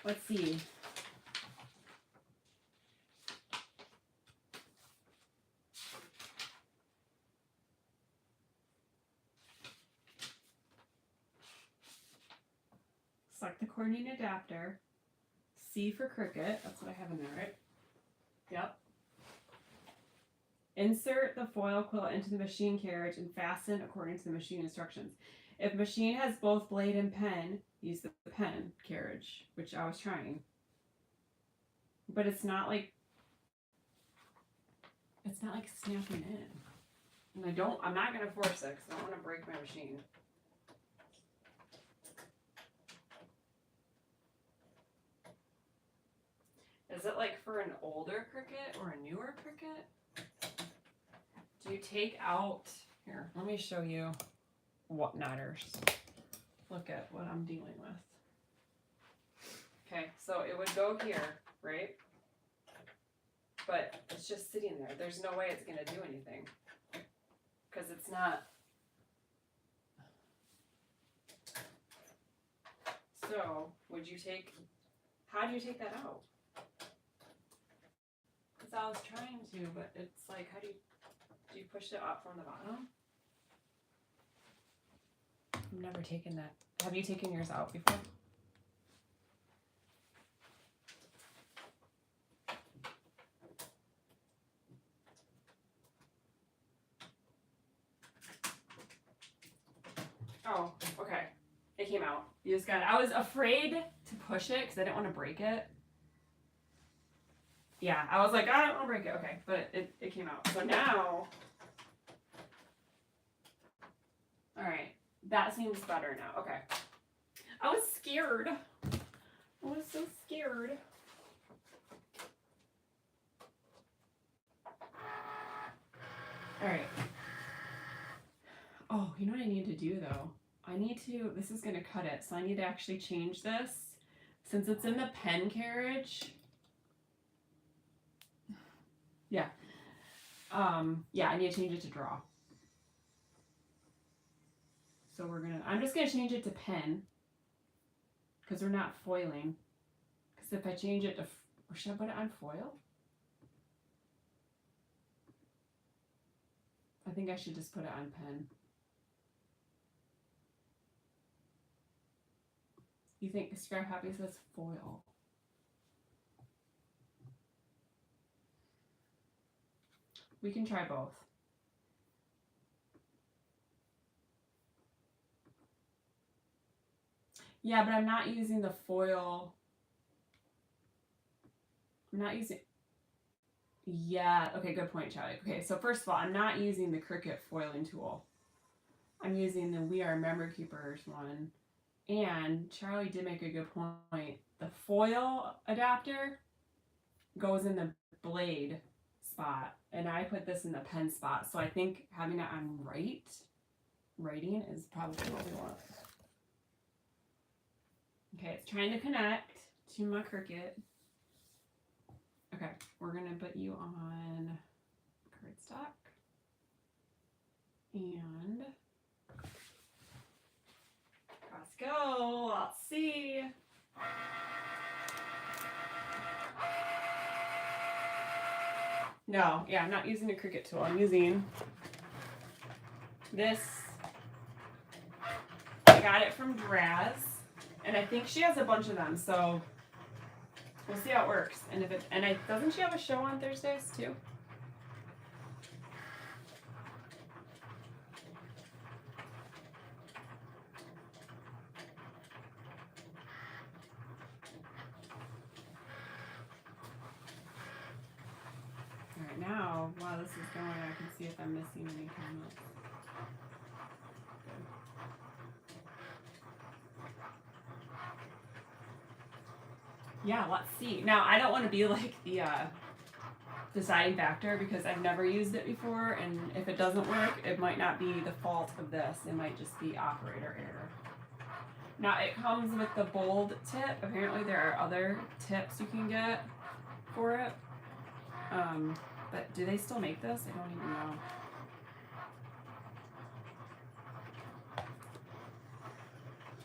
Let's see. Select the coordinating adapter. C for Cricut. That's what I have in there, right? Yep. Insert the foil quilt into the machine carriage and fasten according to the machine instructions. If machine has both blade and pen, use the pen carriage, which I was trying. But it's not like snapping in. And I'm not gonna force it because I don't want to break my machine. Is it like for an older Cricut or a newer Cricut? Do you take out, here, let me show you Whatnotters. Look at what I'm dealing with. Okay, so it would go here, right? But it's just sitting there. There's no way it's gonna do anything because it's not. So how do you take that out? Because I was trying to, but it's like, do you push it up from the bottom? I've never taken that. Have you taken yours out before? Oh, okay. It came out. You just got it. I was afraid to push it because I didn't want to break it. Yeah, I was like, I don't want to break it. Okay, but it came out. So now, all right, that seems better now. Okay. I was scared. I was so scared. All right. Oh, you know what I need to do though? This is going to cut it, so I need to actually change this. Since it's in the pen carriage. Yeah. Yeah, I need to change it to draw. So I'm just going to change it to pen. Because we're not foiling. Because if I change it to, or should I put it on foil? I think I should just put it on pen. You think Scrap Happy says foil? We can try both. Yeah, but I'm not using the foil. I'm not using. Yeah, okay, good point, Charlie. Okay, so first of all, I'm not using the Cricut foiling tool. I'm using the We Are Memory Keepers one. And Charlie did make a good point. The foil adapter goes in the blade spot, and I put this in the pen spot. So I think having it on writing is probably what we want. Okay, it's trying to connect to my Cricut. Okay, we're gonna put you on cardstock and let's go. Let's see. No, yeah, I'm not using a Cricut tool. I'm using this. I got it from Draz, and I think she has a bunch of them, so we'll see how it works. And doesn't she have a show on Thursdays too? All right, now while this is going, I can see if I'm missing any comments. Yeah, let's see. Now, I don't want to be like the deciding factor because I've never used it before, and if it doesn't work, it might not be the fault of this. It might just be operator error. Now, it comes with the bold tip. Apparently, there are other tips you can get for it, But do they still make this? I don't even know.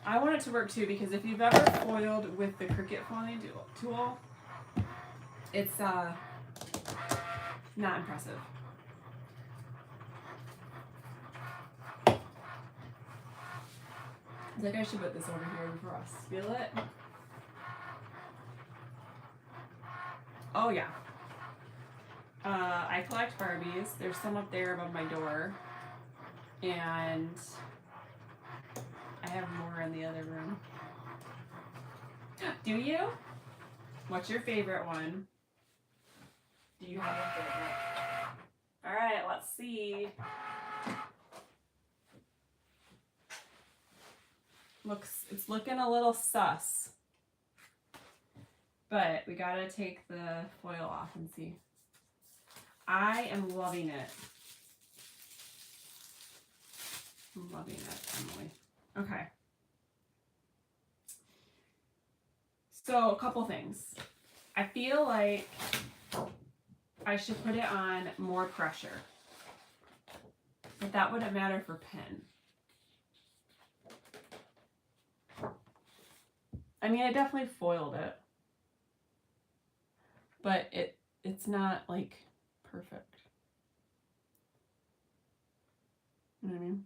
I want it to work too, because if you've ever foiled with the Cricut foiling tool, it's not impressive. I think I should put this over here for us. Feel it? Oh yeah. I collect Barbies. There's some up there above my door. And I have more in the other room. Do you? What's your favorite one? Do you have a favorite? All right, let's see. It's looking a little sus. But we gotta take the foil off and see. I am loving it. I'm loving it, Emily. Okay. So a couple things. I feel like I should put it on more pressure. But that wouldn't matter for pen. I mean, I definitely foiled it. But it's not like perfect. You know what I mean?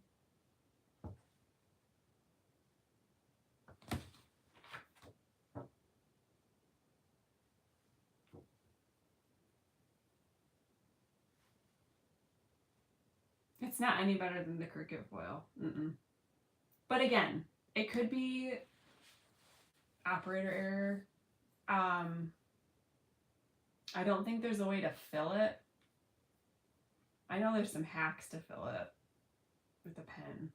It's not any better than the Cricut foil. But again, it could be operator error. I don't think there's a way to fill it. I know there's some hacks to fill it with a pen.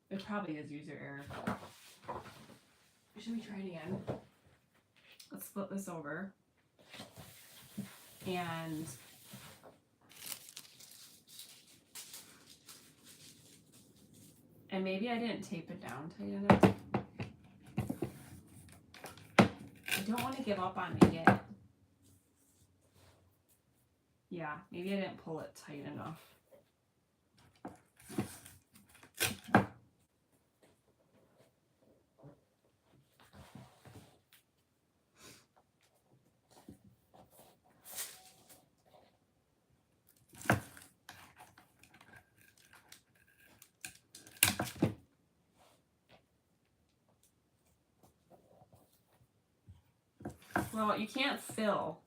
It probably is user error. Should we try it again? Let's flip this over. And maybe I didn't tape it down tight enough. I don't want to give up on it yet. Yeah, maybe I didn't pull it tight enough. Well, you can't fill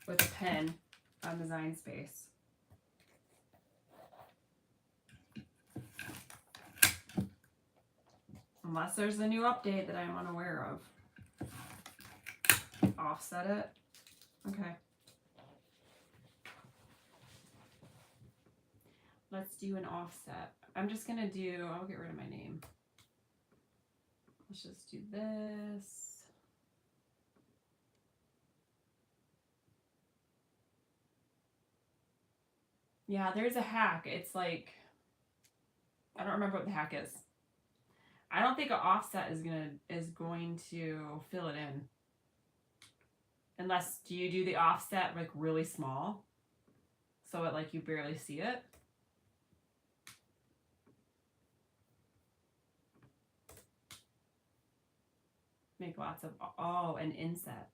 with a pen on Design Space. Unless there's a new update that I'm unaware of. Offset it. Okay. Let's do an offset. I'm just gonna do, I'll get rid of my name. Let's just do this. Yeah, there's a hack. It's like, I don't remember what the hack is. I don't think an offset is going to fill it in. Unless, do you do the offset like really small? So it like you barely see it? Make lots of, oh, an inset.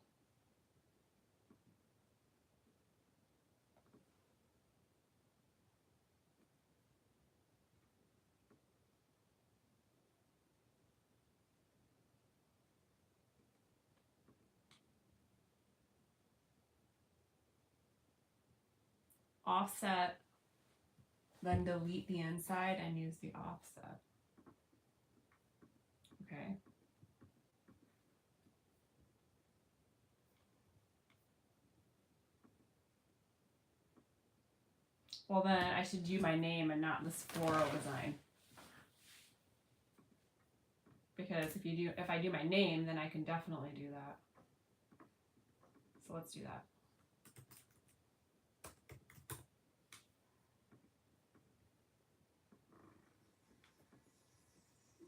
Offset, then delete the inside and use the offset. Okay. Well, then I should do my name and not this floral design. Because if I do my name, then I can definitely do that. So let's do that.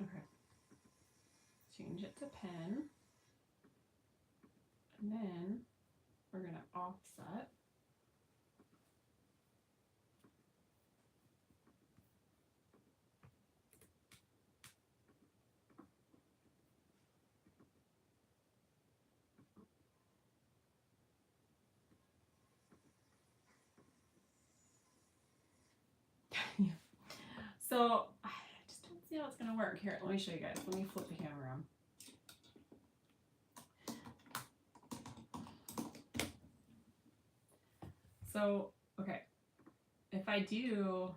Okay. Change it to pen. And So I just don't see how it's gonna work. Here, let me show you guys. Let me flip the camera around. So, okay, if I do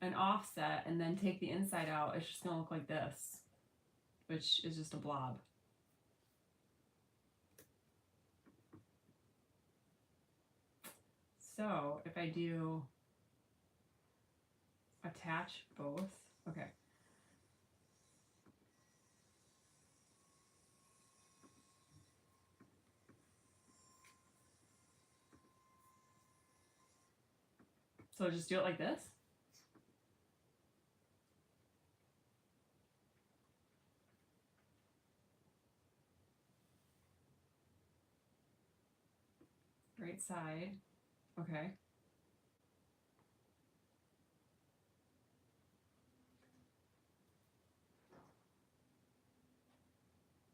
an offset and then take the inside out, it's just gonna look like this, which is just a blob. So if I do attach both, okay. So just do it like this. Right side, okay.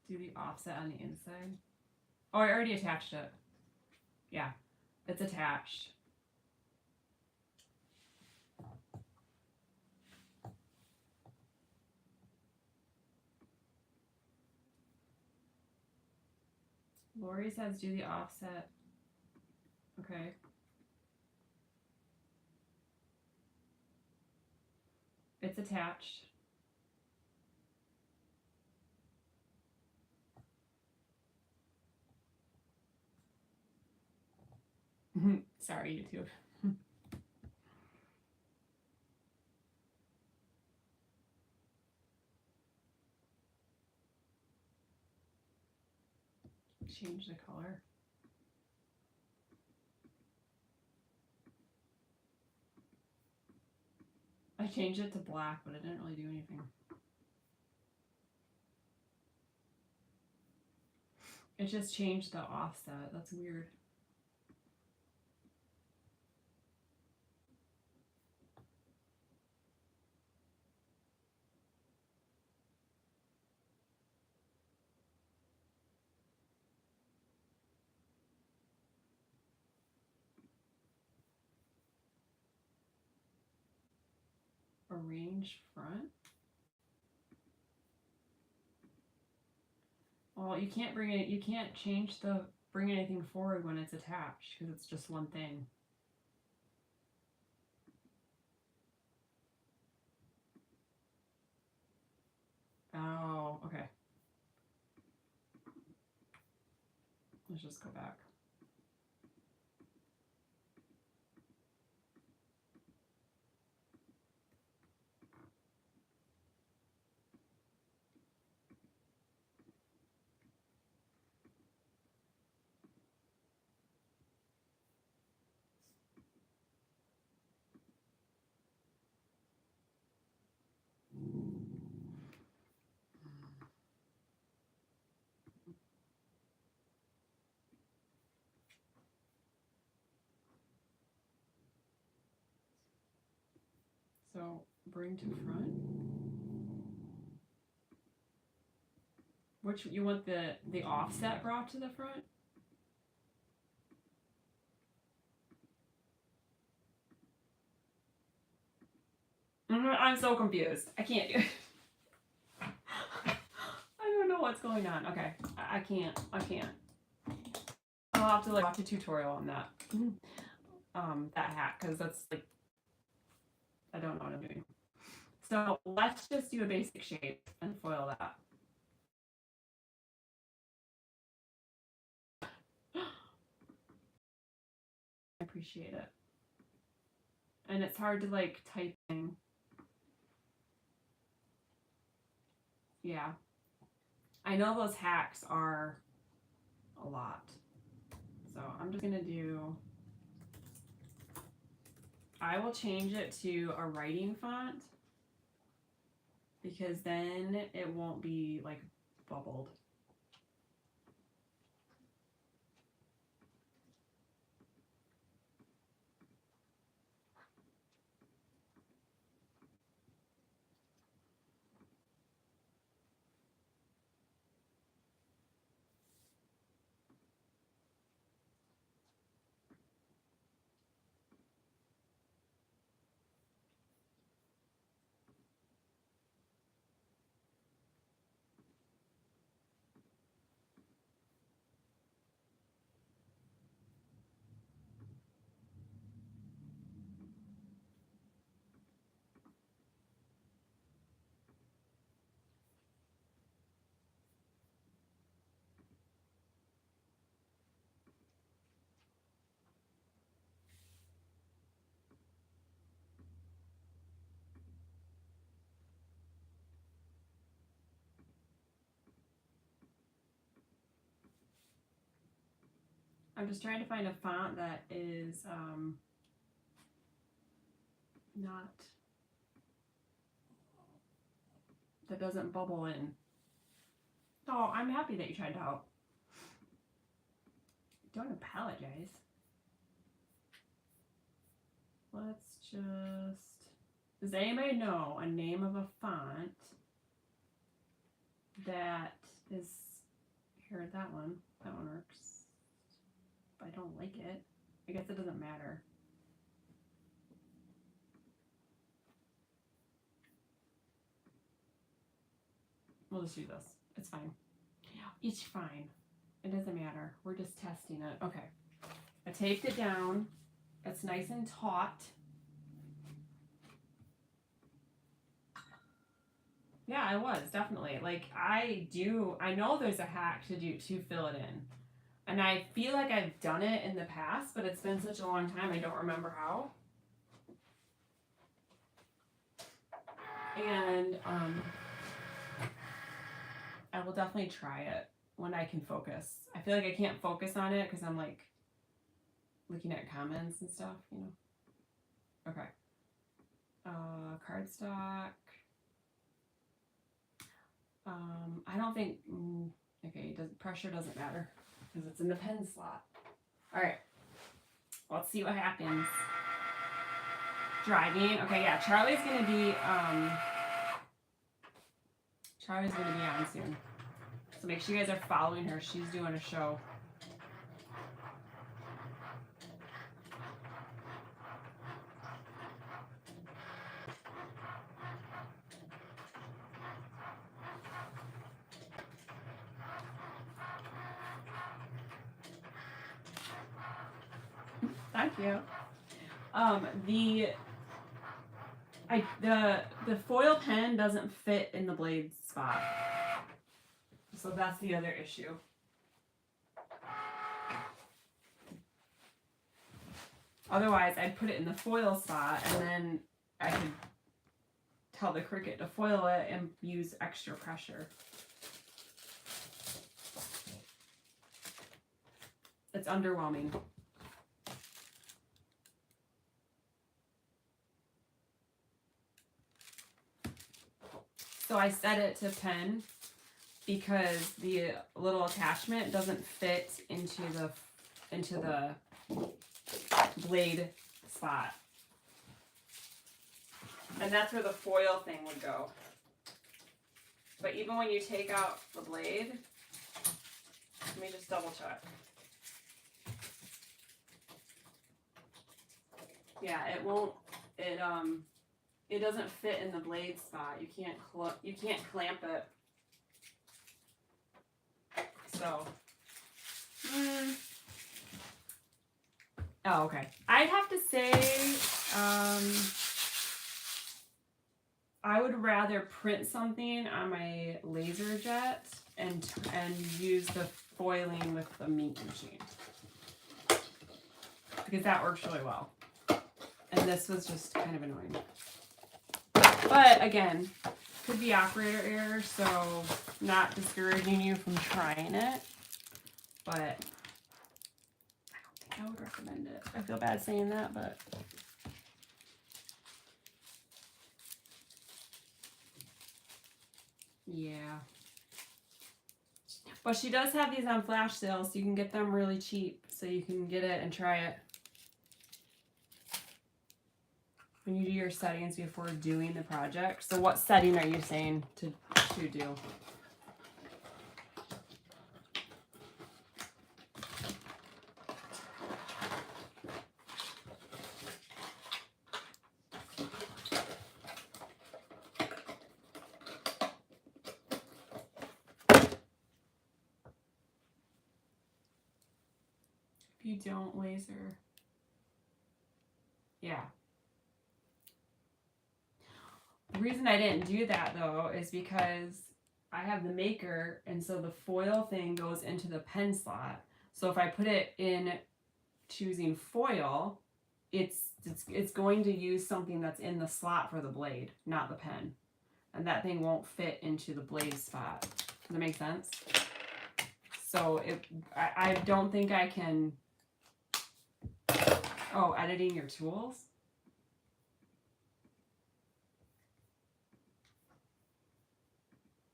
Do the offset on the inside. Oh, I already attached it. Yeah, it's attached. Lori says do the offset. Okay. It's attached. Sorry, YouTube. Change the color. I changed it to black, but it didn't really do anything. It just changed the offset. That's weird. Arrange front. Well, you can't bring it. You can't change bring anything forward when it's attached because it's just one thing. Oh, okay. Let's just go back. So bring to front. Which you want the offset brought to the front? I'm so confused. I can't do it. I don't know what's going on. Okay, I can't. I'll have to like watch a tutorial on that. That hat because that's like I don't know what I'm doing. So let's just do a basic shape and foil that. I appreciate it. And it's hard to like type in. Yeah. I know those hacks are a lot. So I'm just gonna do, I will change it to a writing font because then it won't be like bubbled. I'm just trying to find a font that is not, that doesn't bubble in. Oh, I'm happy that you tried to help. Don't apologize. Let's just, does anybody know a name of a font that is, here, that one works. But I don't like it. I guess it doesn't matter. We'll just do this. It's fine. It's fine. It doesn't matter. We're just testing it. Okay. I taped it down. It's nice and taut. Yeah, I was definitely. Like, I know there's a hack to fill it in. And I feel like I've done it in the past, but it's been such a long time I don't remember how. And I will definitely try it when I can focus. I feel like I can't focus on it because I'm like looking at comments and stuff, you know. Okay. Cardstock. I don't think, okay, pressure doesn't matter because it's in the pen slot. All right, let's see what happens. Driving. Okay, yeah, Charlie's gonna be on soon. So make sure you guys are following her. She's doing a show. Thank you. The foil pen doesn't fit in the blade spot. So that's the other issue. Otherwise, I'd put it in the foil spot and then I could tell the Cricut to foil it and use extra pressure. It's underwhelming. So I set it to pen because the little attachment doesn't fit into the blade spot. And that's where the foil thing would go. But even when you take out the blade, let me just double check. Yeah, it doesn't fit in the blade spot. You can't clamp it. So, oh, okay. I'd have to say, I would rather print something on my laser jet and use the foiling with the meat machine because that works really well. And this was just kind of annoying. But again, could be operator error, so not discouraging you from trying it. But I don't think I would recommend it. I feel bad saying that, but yeah. But she does have these on flash sale, so you can get them really cheap. So you can get it and try it when you do your settings before doing the project. So what setting are you saying to do? If you don't laser, yeah. The reason I didn't do that though is because I have the maker, and so the foil thing goes into the pen slot. So if I put it in choosing foil, it's going to use something that's in the slot for the blade, not the pen. And that thing won't fit into the blade spot. Does that make sense? So I don't think I can Oh, editing your tools?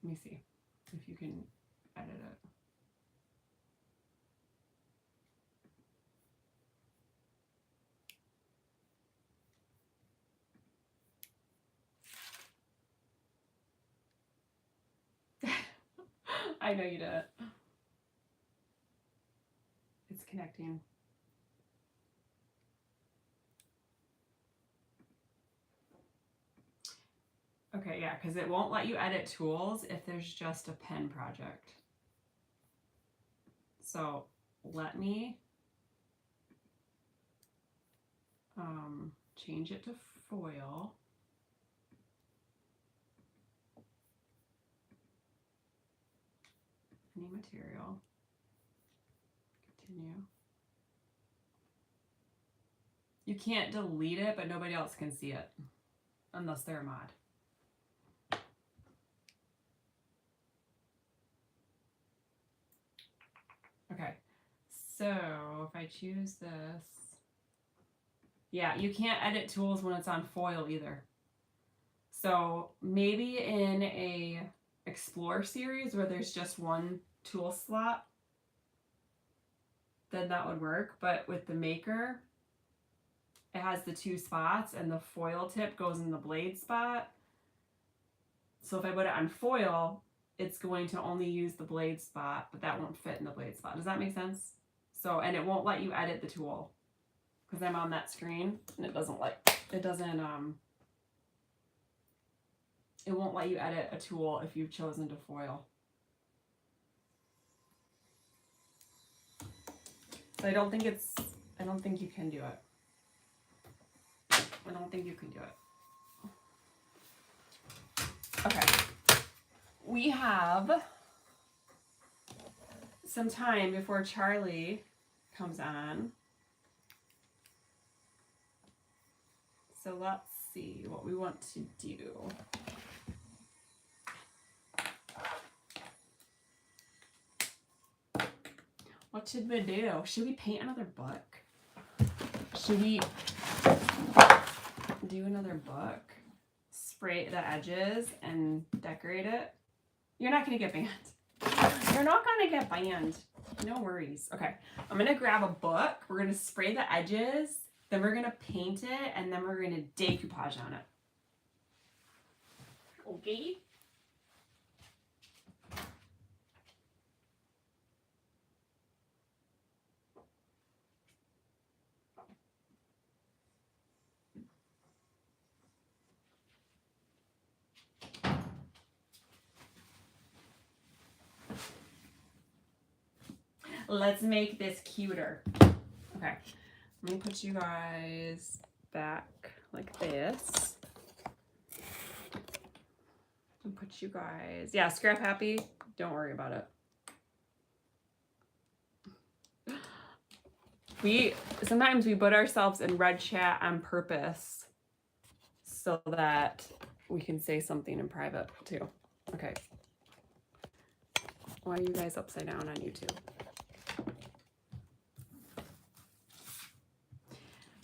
Let me see if you can edit it. I know you did it. It's connecting. Okay, yeah, because it won't let you edit tools if there's just a pen project. So let me change it to foil. Any material. Continue. You can't delete it, but nobody else can see it unless they're a mod. Okay, so if I choose this, yeah, you can't edit tools when it's on foil either. So maybe in a Explore series where there's just one tool slot, then that would work. But with the Maker, it has the two spots and the foil tip goes in the blade spot. So if I put it on foil, it's going to only use the blade spot, but that won't fit in the blade spot. Does that make sense? So, and it won't let you edit the tool because I'm on that screen and it won't let you edit a tool if you've chosen to foil. So I don't think you can do it. I don't think you can do it. Okay. We have some time before Charlie comes on. So let's see what we want to do. What should we do? Should we paint another book? Should we do another book? Spray the edges and decorate it? You're not going to get banned. You're not going to get banned. No worries. Okay, I'm going to grab a book. We're going to spray the edges. Then we're going to paint it. And then we're going to decoupage on it. Okay? Let's make this cuter. Okay, let me put you guys back like this. And put you guys, yeah, scrap happy. Don't worry about it. Sometimes we put ourselves in red chat on purpose so that we can say something in private too. Okay. Why are you guys upside down on YouTube?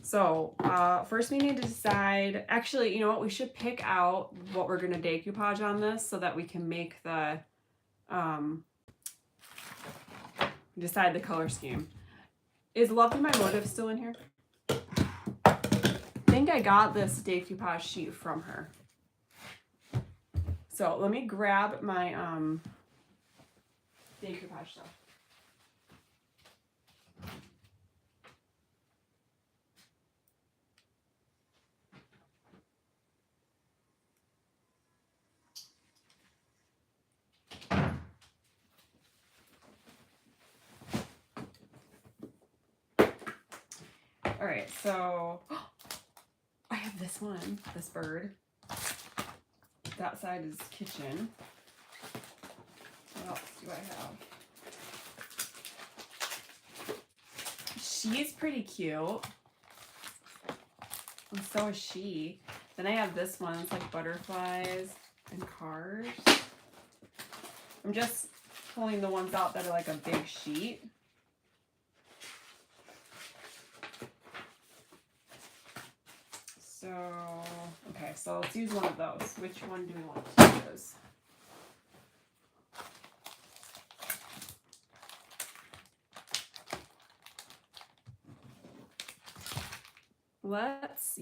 So first we need to decide, actually, you know what, we should pick out what we're gonna decoupage on this so that we can make the, decide the color scheme. Is Love Be My Motive still in here? I think I got this decoupage sheet from her. So let me grab my decoupage stuff. All right, so I have this one, this bird. That side is kitchen. What else do I have? She's pretty cute. And so is she. Then I have this one. It's like butterflies and cars. I'm just pulling the ones out that are like a big sheet. So, okay, so let's use one of those. Which one do we want to use? Let's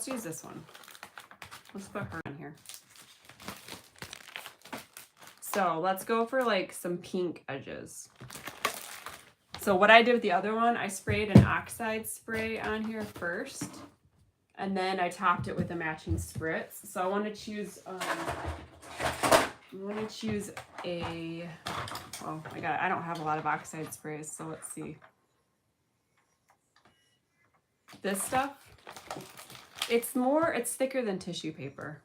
use this one. Let's put her in here. So let's go for like some pink edges. So what I did with the other one, I sprayed an oxide spray on here first, and then I topped it with a matching spritz. So I want to choose a, oh my god, I don't have a lot of oxide sprays, so let's see. This stuff, it's thicker than tissue paper.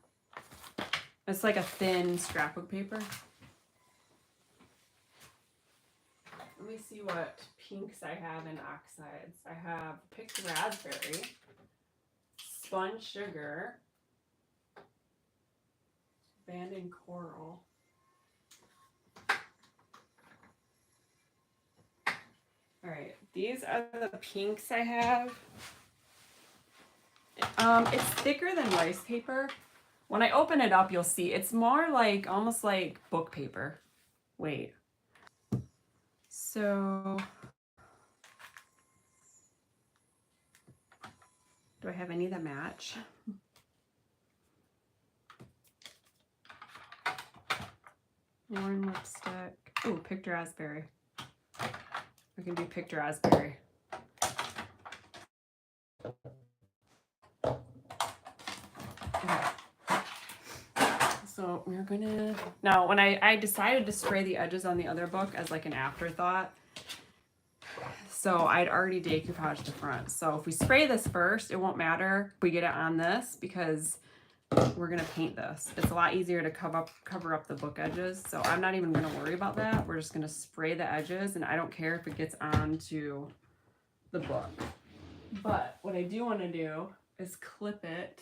It's like a thin scrapbook paper. Let me see what pinks I have in oxides. I have picked raspberry, spun sugar, abandoned coral. All right, these are the pinks I have. It's thicker than rice paper. When I open it up, you'll see it's more like, almost like book paper. Wait. So, do I have any that match? Worn lipstick. Ooh, picked raspberry. I can do picked raspberry. Okay. So we're gonna, now when I decided to spray the edges on the other book as like an afterthought, so I'd already decoupaged the front. So if we spray this first, it won't matter if we get it on this because we're gonna paint this. It's a lot easier to cover up the book edges. So I'm not even gonna worry about that. We're just gonna spray the edges, and I don't care if it gets onto the book. But what I do wanna do is clip it.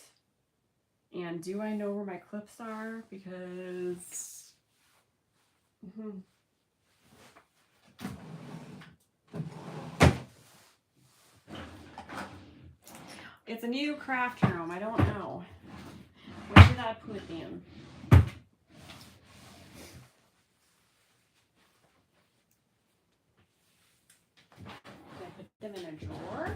And do I know where my clips are? Because it's a new craft room. I don't know. Where did I put them? Did I put them in a drawer?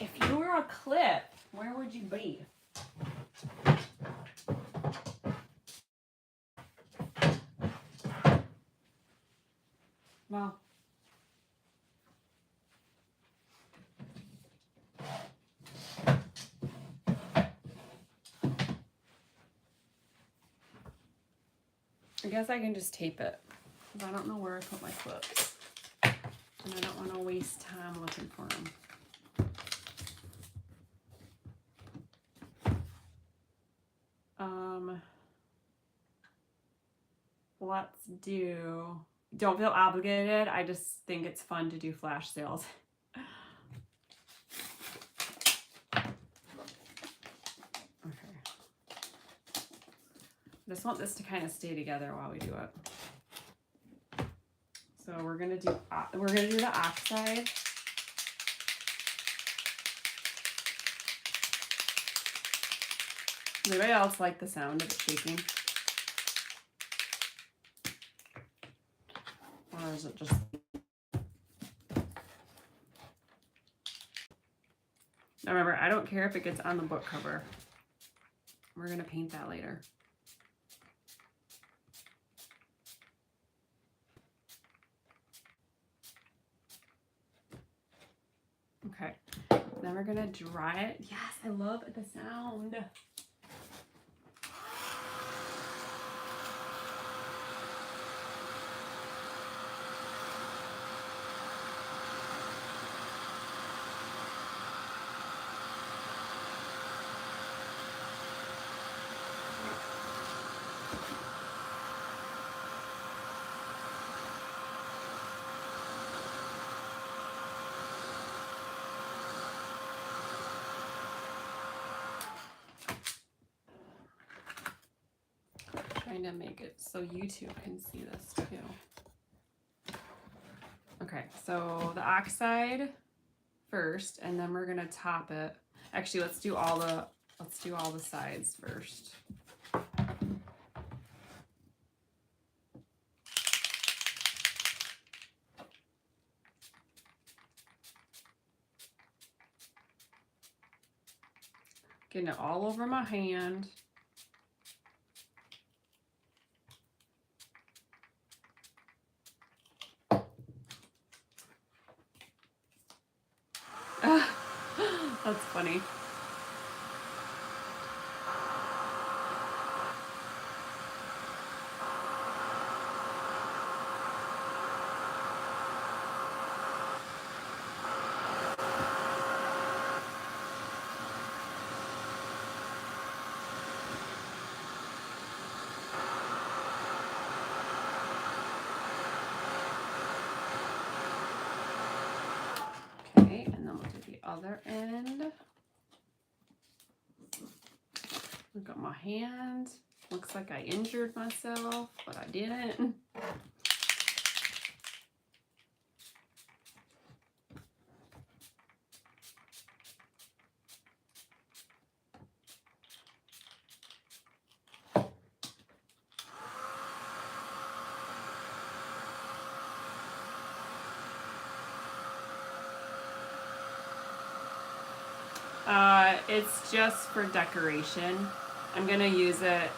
If you were a clip, where would you be? Well, I guess I can just tape it because I don't know where I put my clips. And I don't want to waste time looking for them. Let's do, don't feel obligated. I just think it's fun to do flash sales. Okay. I just want this to kind of stay together while we do it. So we're gonna do the oxide. Does anybody else like the sound of it shaking? Or is it just... Now remember, I don't care if it gets on the book cover. We're gonna paint that later. Okay, then we're gonna dry it. Yes, I love the sound. Trying to make it so YouTube can see this too. Okay, so the oxide first, and then we're gonna top it. Actually, let's do all the sides first. Getting it all over my hand. That's funny. Okay, and then we'll do the other end. Look at my hand. Looks like I injured myself, but I didn't. It's just for decoration. I'm gonna use it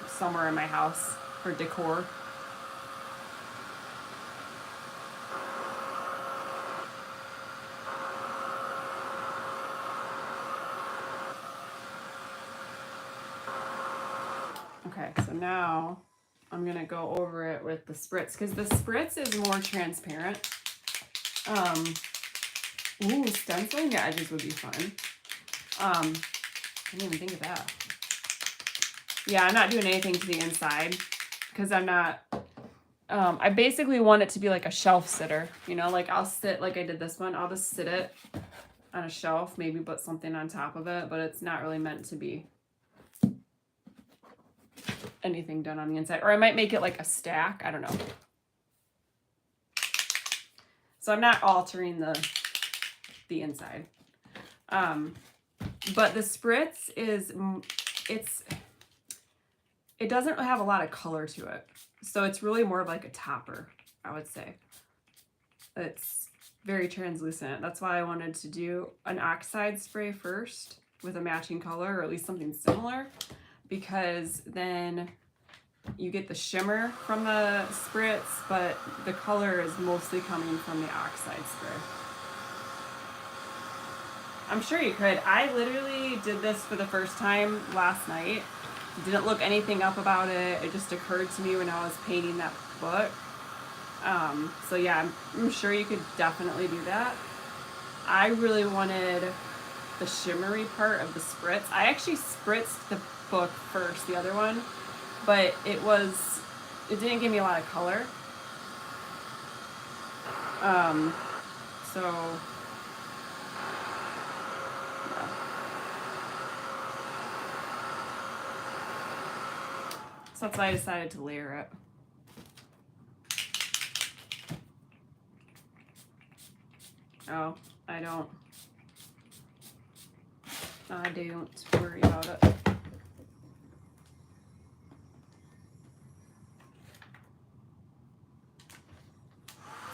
somewhere in my house for decor. Okay, so now I'm gonna go over it with the spritz because the spritz is more transparent. Ooh, stenciling the edges would be fun. I didn't even think of that. Yeah, I'm not doing anything to the inside because I'm not, I basically want it to be like a shelf sitter, you know, like I'll sit, like I did this one, I'll just sit it on a shelf, maybe put something on top of it, but it's not really meant to be anything done on the inside. Or I might make it like a stack, I don't know. So I'm not altering the inside. But the spritz is, it doesn't have a lot of color to it. So it's really more of like a topper, I would say. It's very translucent. That's why I wanted to do an oxide spray first with a matching color, or at least something similar, because then you get the shimmer from the spritz, but the color is mostly coming from the oxide spray. I'm sure you could. I literally did this for the first time last night. Didn't look anything up about it. It just occurred to me when I was painting that book. So yeah, I'm sure you could definitely do that. I really wanted the shimmery part of the spritz. I actually spritzed the book first, the other one, but it didn't give me a lot of color. So that's why I decided to layer it. Oh, I don't worry about it.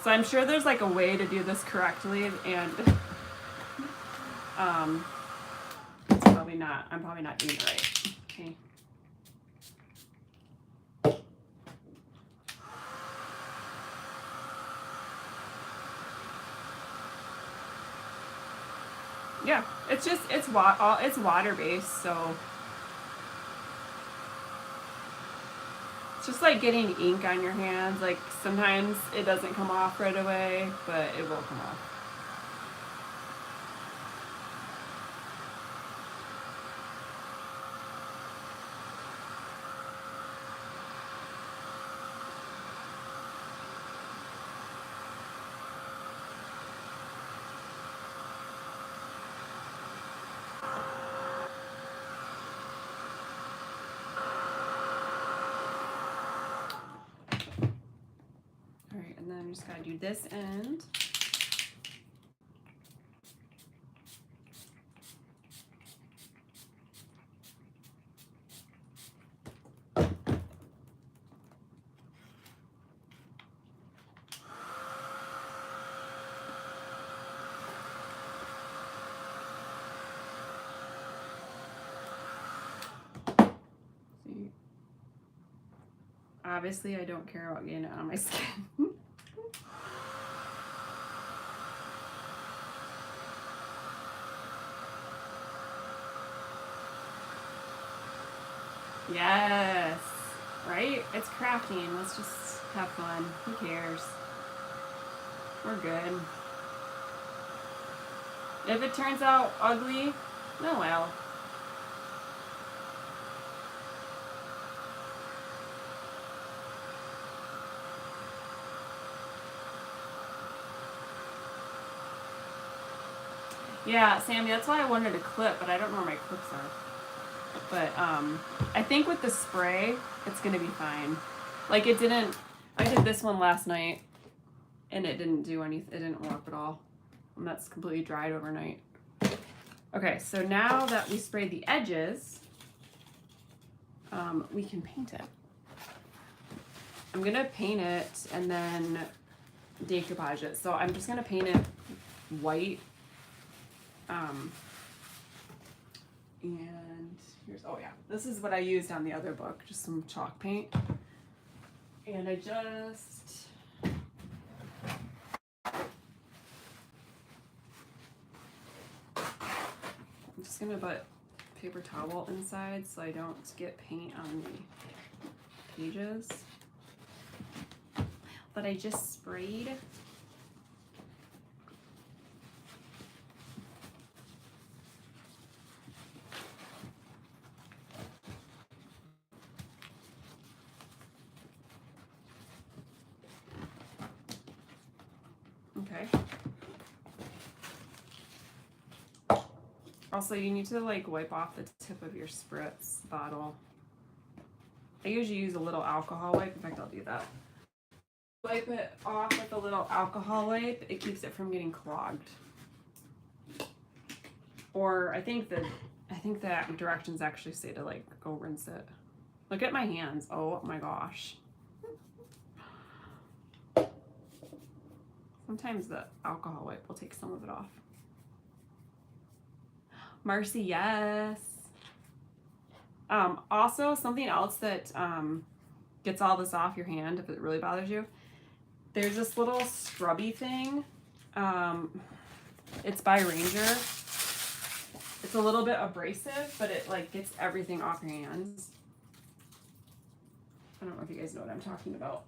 So I'm sure there's like a way to do this correctly, and it's probably not. I'm probably not doing it right. Okay. Yeah, it's water based, so it's just like getting ink on your hands. Like sometimes it doesn't come off right away, but it will come off. And then just gotta do this end. Obviously, I don't care about getting it on my skin. Yes, right? It's crafting. Let's just have fun. Who cares? We're good. If it turns out ugly, oh well. Yeah, Sammy, that's why I wanted a clip, but I don't know where my clips are. But I think with the spray, it's gonna be fine. Like it didn't, I did this one last night and it didn't do anything, it didn't work at all. And that's completely dried overnight. Okay, so now that we sprayed the edges, we can paint it. I'm gonna paint it and then decoupage it. So I'm just gonna paint it white. And here's, oh yeah, this is what I used on the other book, just some chalk paint. And I just, I'm just gonna put paper towel inside so I don't get paint on the pages that I just sprayed. Okay. Also, you need to like wipe off the tip of your spritz bottle. I usually use a little alcohol wipe. In fact, I'll do that. Wipe it off with a little alcohol wipe. It keeps it from getting clogged. Or I think the directions actually say to like go rinse it. Look at my hands. Oh my gosh. Sometimes the alcohol wipe will take some of it off. Marcy, yes. Also, something else that gets all this off your hand if it really bothers you. There's this little scrubby thing. It's by Ranger. It's a little bit abrasive, but it like gets everything off your hands. I don't know if you guys know what I'm talking about.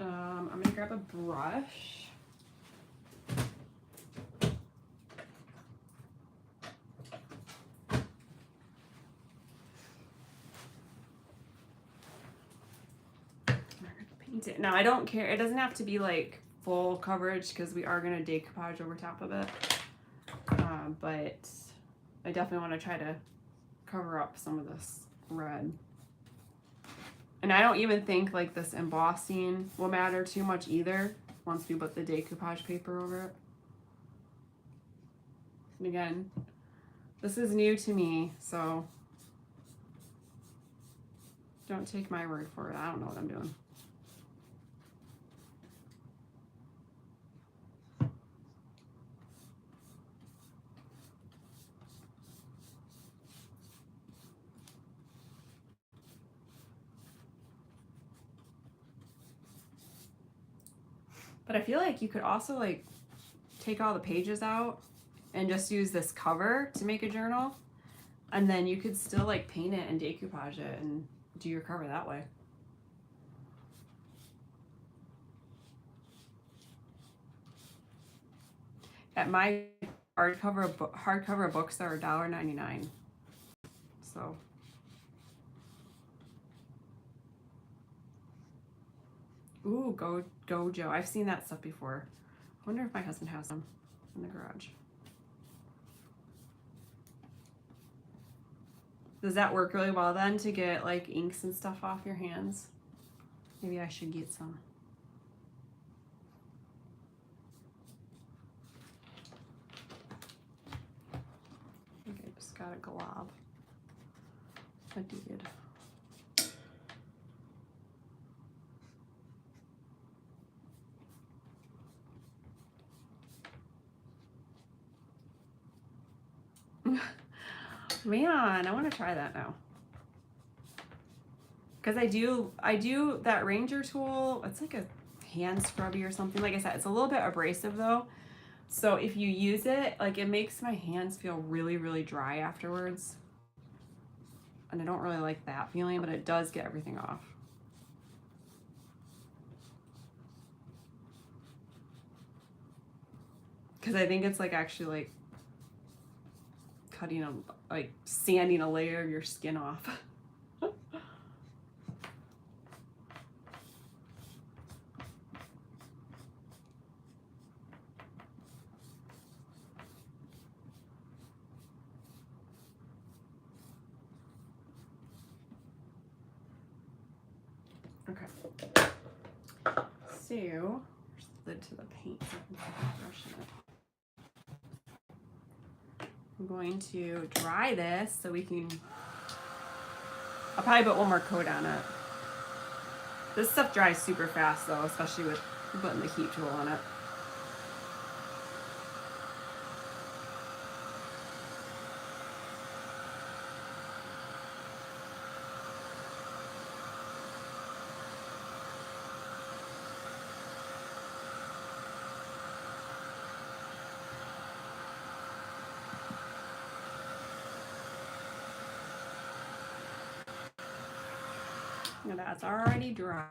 I'm gonna grab a brush. Paint it. Now I don't care. It doesn't have to be like full coverage because we are gonna decoupage over top of it. But I definitely want to try to cover up some of this red. And I don't even think like this embossing will matter too much either once we put the decoupage paper over it. And again, this is new to me, so don't take my word for it. I don't know what I'm doing. But I feel like you could also like take all the pages out and just use this cover to make a journal. And then you could still like paint it and decoupage it and do your cover that way. At my hardcover books are $1.99. So. Ooh, Gojo. I've seen that stuff before. I wonder if my husband has them in the garage. Does that work really well then to get like inks and stuff off your hands? Maybe I should get some. I think I just got a glob. I did. Man, I want to try that now. Because I do that Ranger tool. It's like a hand scrubby or something. Like I said, it's a little bit abrasive though. So if you use it, like it makes my hands feel really, really dry afterwards. And I don't really like that feeling, but it does get everything off. Because I think it's like actually like cutting like sanding a layer of your skin off. Okay. So, there's the lid to the paint. So I can brush it. I'm going to dry this so we can, I'll probably put one more coat on it. This stuff dries super fast though, especially with putting the heat tool on it. And that's already dry.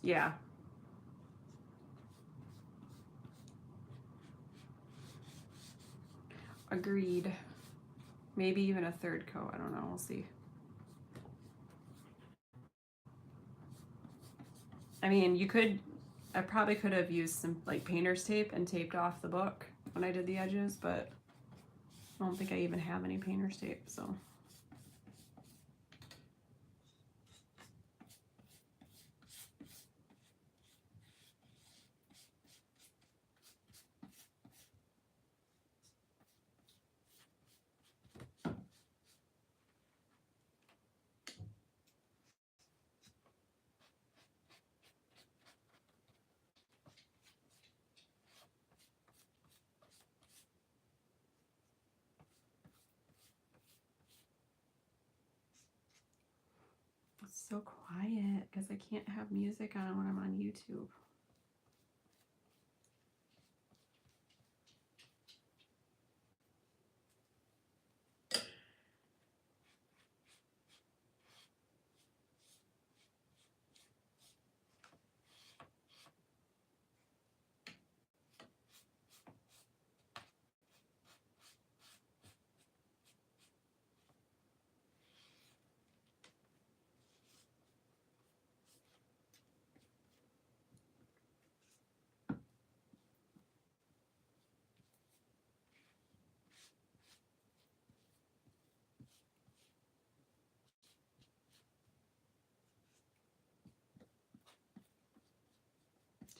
Yeah. Agreed. Maybe even a third coat. I don't know. We'll see. I mean, you could, I probably could have used some like painter's tape and taped off the book when I did the edges, but I don't think I even have any painter's tape, so. It's so quiet because I can't have music on when I'm on YouTube.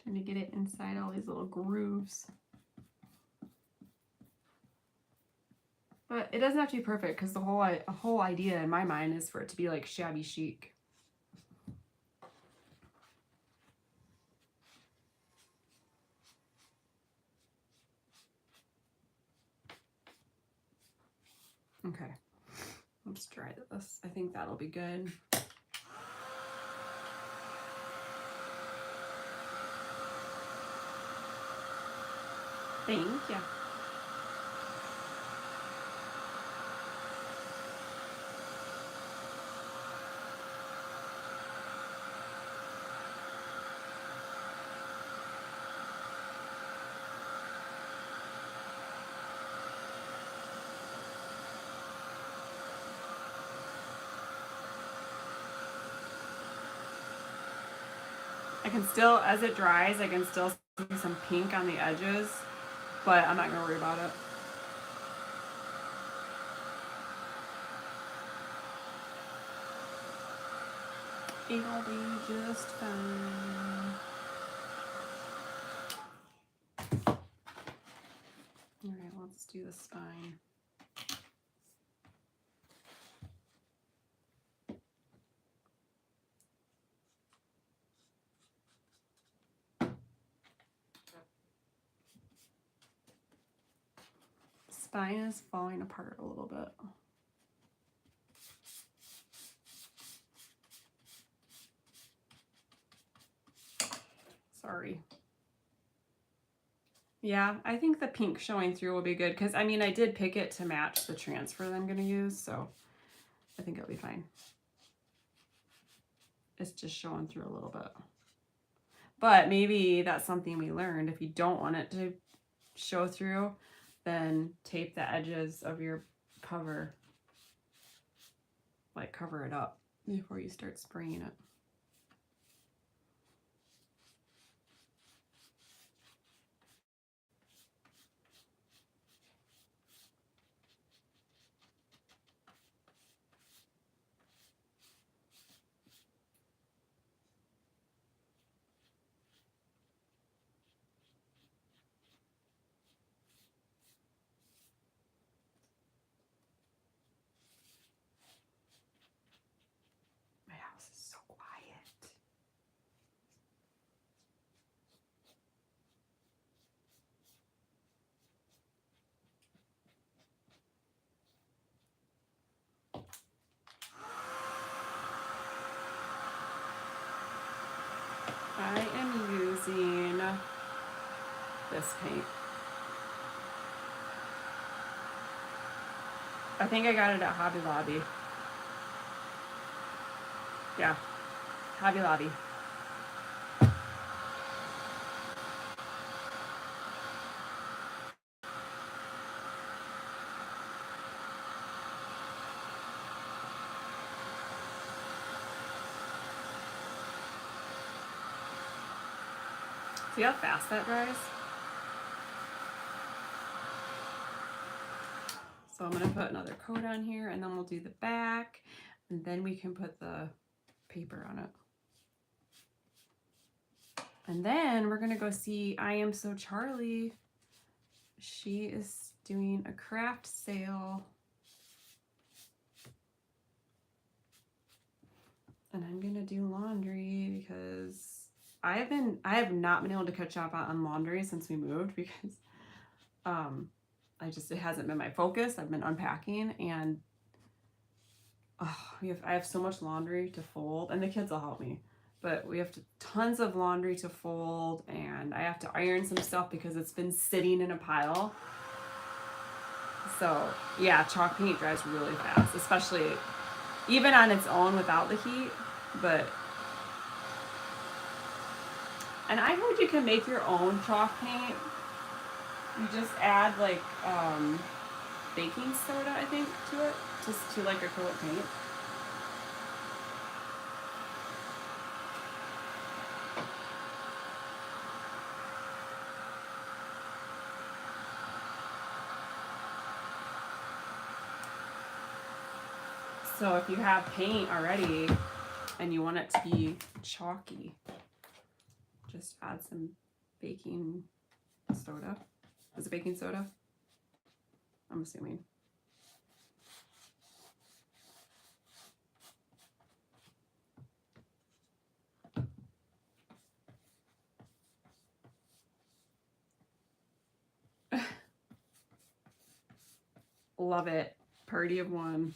Trying to get it inside all these little grooves. But it doesn't have to be perfect because the whole idea in my mind is for it to be like shabby chic. Okay, let's try this. I think that'll be good. Thank you. I can still, as it dries, I can still see some pink on the edges, but I'm not gonna worry about it. It'll be just fine. All right, let's do the spine. Spine is falling apart a little bit. Sorry. Yeah, I think the pink showing through will be good because I mean I did pick it to match the transfer that I'm going to use, so I think it'll be fine. It's just showing through a little bit. But maybe that's something we learned. If you don't want it to show through, then tape the edges of your cover, like cover it up before you start spraying it. My house is so quiet. I am using this paint. I think I got it at Hobby Lobby. Yeah, Hobby Lobby. See how fast that dries? So I'm gonna put another coat on here and then we'll do the back and then we can put the paper on it. And then we're gonna go see I Am So Charlie. She is doing a craft sale. And I'm gonna do laundry because I have not been able to catch up on laundry since we moved because it hasn't been my focus. I've been unpacking and I have so much laundry to fold and the kids will help me. But we have tons of laundry to fold and I have to iron some stuff because it's been sitting in a pile. So yeah, chalk paint dries really fast, especially even on its own without the heat. And I heard you can make your own chalk paint. You just add like baking soda, I think, to it, just to like acrylic paint. So if you have paint already and you want it to be chalky, just add some baking soda. Is it baking soda? I'm assuming. Love it. Party of one.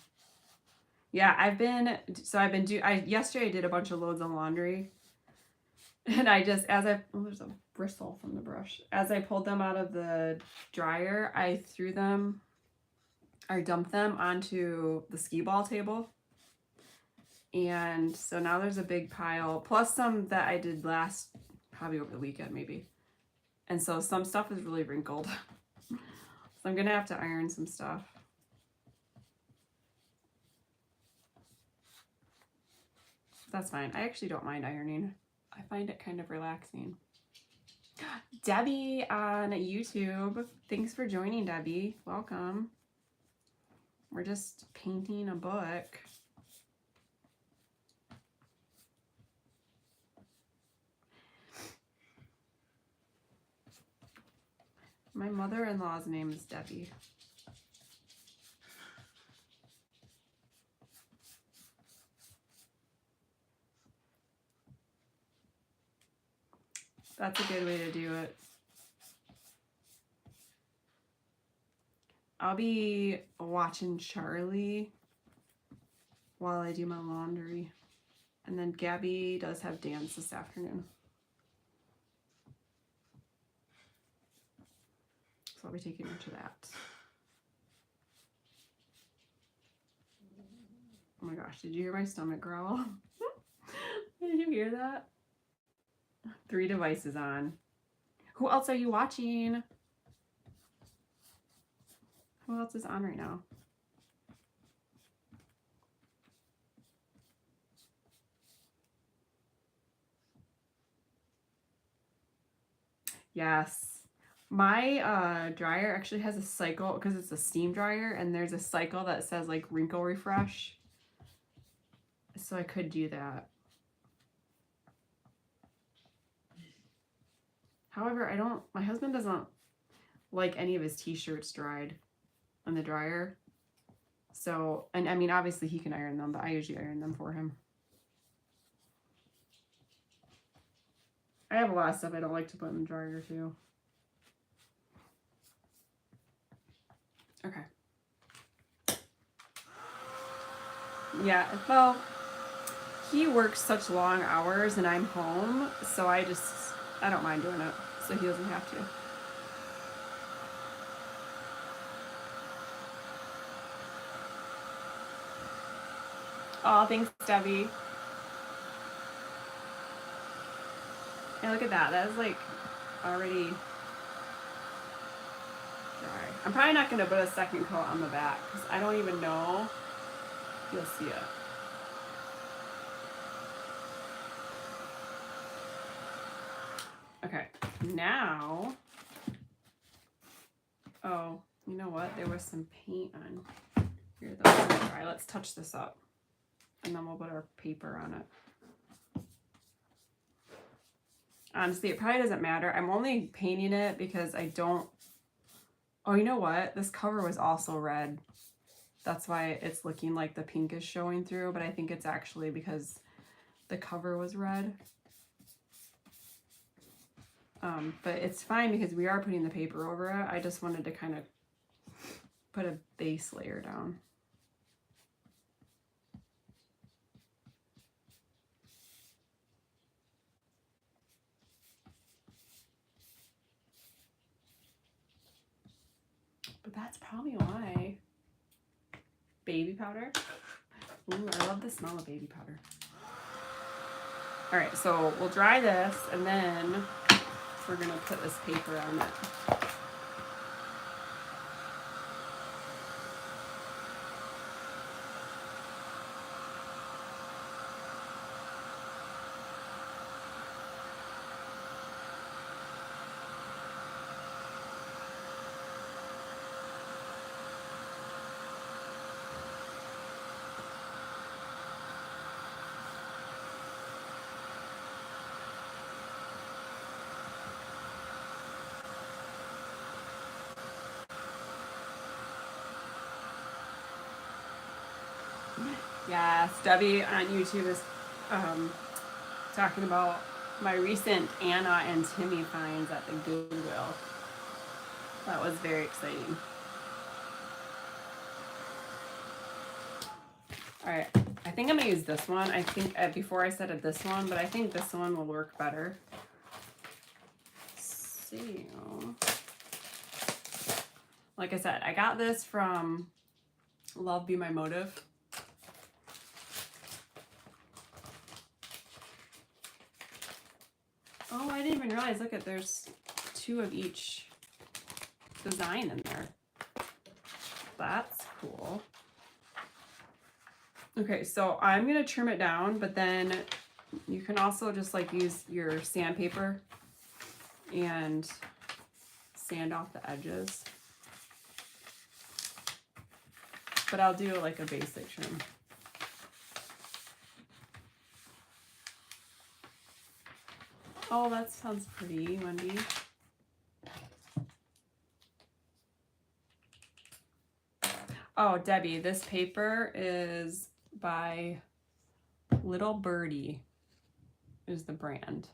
Yeah, yesterday I did a bunch of loads of laundry. And there's a bristle from the brush. As I pulled them out of the dryer, I dumped them onto the skee ball table. And so now there's a big pile, plus some that I did probably over the weekend maybe. And so some stuff is really wrinkled. So I'm gonna have to iron some stuff. That's fine. I actually don't mind ironing. I find it kind of relaxing. Debbie on YouTube. Thanks for joining, Debbie. Welcome. We're just painting a book. My mother-in-law's name is Debbie. That's a good way to do it. I'll be watching Charlie while I do my laundry. And then Gabby does have dance this afternoon. So I'll be taking her to that. Oh my gosh, did you hear my stomach growl? Did you hear that? 3 devices on. Who else are you watching? Who else is on right now? Yes. My dryer actually has a cycle because it's a steam dryer, and there's a cycle that says like wrinkle refresh. So I could do that. However, my husband doesn't like any of his t-shirts dried in the dryer. So, and I mean, obviously he can iron them, but I usually iron them for him. I have a lot of stuff I don't like to put in the dryer too. Okay. Yeah, well, he works such long hours and I'm home, so I don't mind doing it, so he doesn't have to. Oh, thanks, Debbie. And look at that. That is like already dry. I'm probably not going to put a second coat on the back because I don't even know if you'll see it. Okay, now, oh, you know what? There was some paint on here that I'm gonna try. Let's touch this up and then we'll put our paper on it. Honestly, it probably doesn't matter. I'm only painting it because I don't, oh, you know what? This cover was also red. That's why it's looking like the pink is showing through, but I think it's actually because the cover was red. But it's fine because we are putting the paper over it. I just wanted to kind of put a base layer down. But that's probably why. Baby powder. Ooh, I love the smell of baby powder. All right, so we'll dry this and then we're gonna put this paper on it. Yes, Debbie on YouTube is talking about my recent Anna and Timmy finds at the Goodwill. That was very exciting. All right, I think I'm gonna use this one. I think before I said this one, but I think this one will work better. So, like I said, I got this from Love Be My Motive. Oh, I didn't even realize, look at, there's 2 of each design in there. That's cool. Okay, so I'm gonna trim it down, but then You can also just like use your sandpaper and sand off the edges. But I'll do like a basic trim. Oh, that sounds pretty, Wendy. Oh, Debbie, this paper is by Little Birdie, is the brand.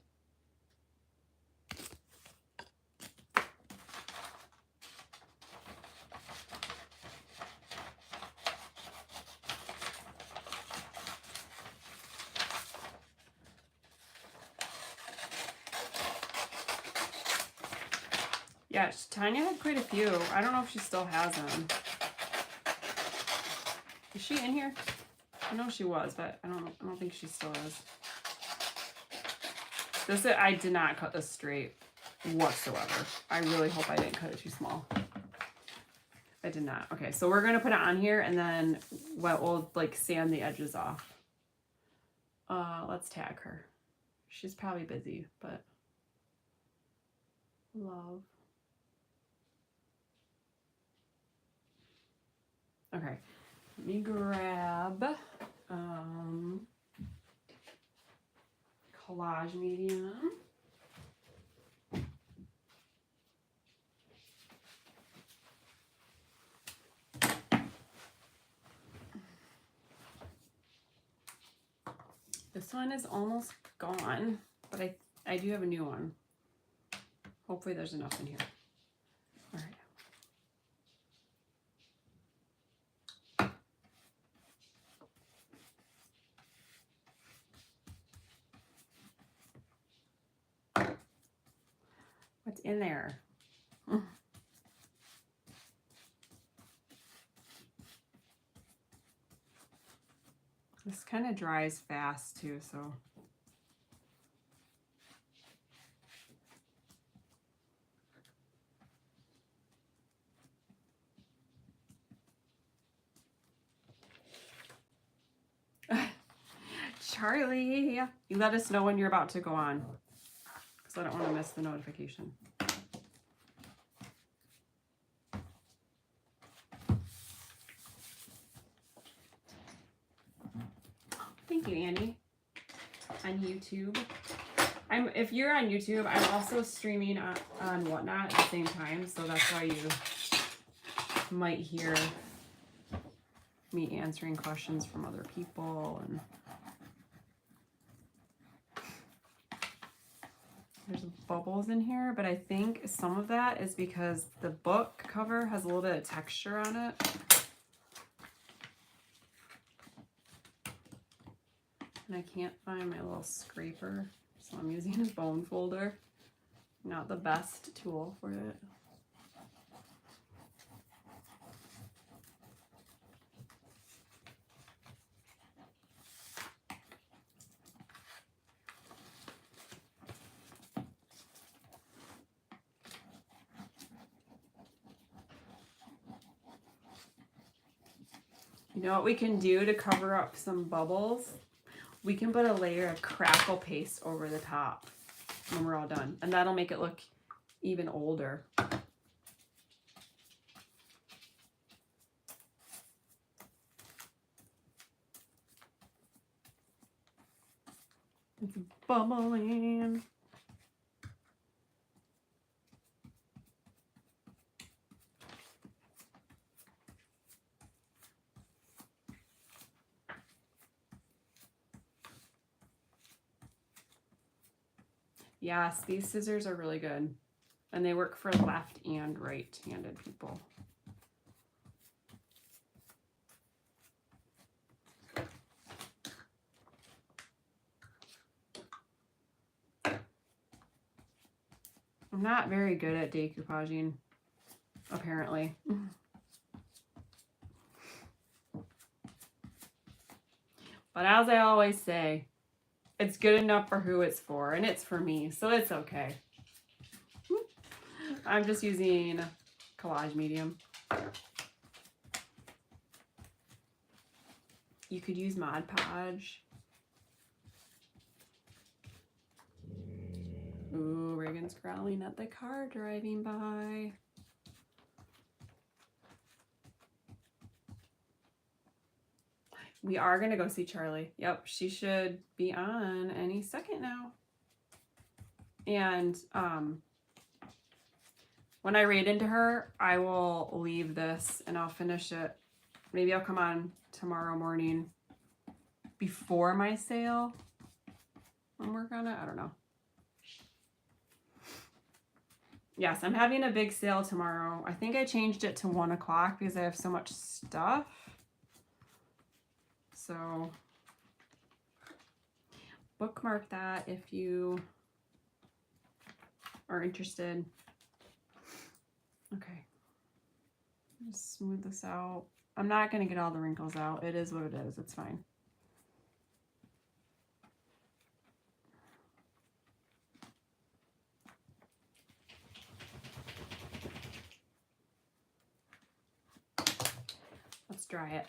Yeah, Tanya had quite a few. I don't know if she still has them. Is she in here? I know she was, but I don't think she still is. I did not cut this straight whatsoever. I really hope I didn't cut it too small. I did not. Okay, so we're gonna put it on here and then we'll like sand the edges off. Let's tag her. She's probably busy, but love. Okay, let me grab collage medium. This one is almost gone, but I do have a new one. Hopefully there's enough in here. All right. What's in there? This kind of dries fast too, so. Charlie, you let us know when you're about to go on, because I don't want to miss the notification. Thank you, Andy. On YouTube. If you're on YouTube, I'm also streaming on Whatnot at the same time, so that's why you might hear me answering questions from other people. And there's bubbles in here, but I think some of that is because the book cover has a little bit of texture on it. And I can't find my little scraper, so I'm using a bone folder. Not the best tool for it. You know what we can do to cover up some bubbles? We can put a layer of crackle paste over the top when we're all done, and that'll make it look even older. It's bubbling. Yes, these scissors are really good, and they work for left and right-handed people. I'm not very good at decoupaging, apparently. But as I always say, it's good enough for who it's for, and it's for me, so it's okay. I'm just using collage medium. You could use Mod Podge. Ooh, Reagan's growling at the car driving by. We are going to go see Charlie. Yep, she should be on any second now. And when I read into her, I will leave this and I'll finish it. Maybe I'll come on tomorrow morning before my sale and work on it. I don't know. Yes, I'm having a big sale tomorrow. I think I changed it to 1 o'clock because I have so much stuff. So bookmark that if you are interested. Okay. Just smooth this out. I'm not going to get all the wrinkles out. It is what it is. It's fine. Let's dry it.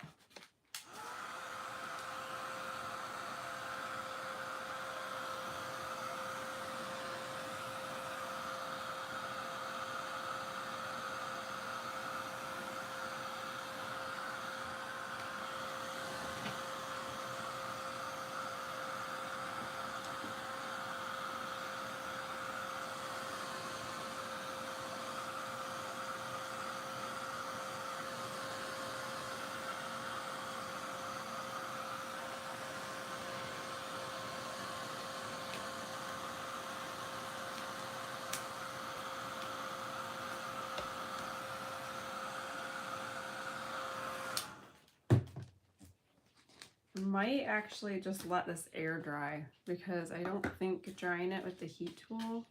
Might actually just let this air dry because I don't think drying it with the heat tool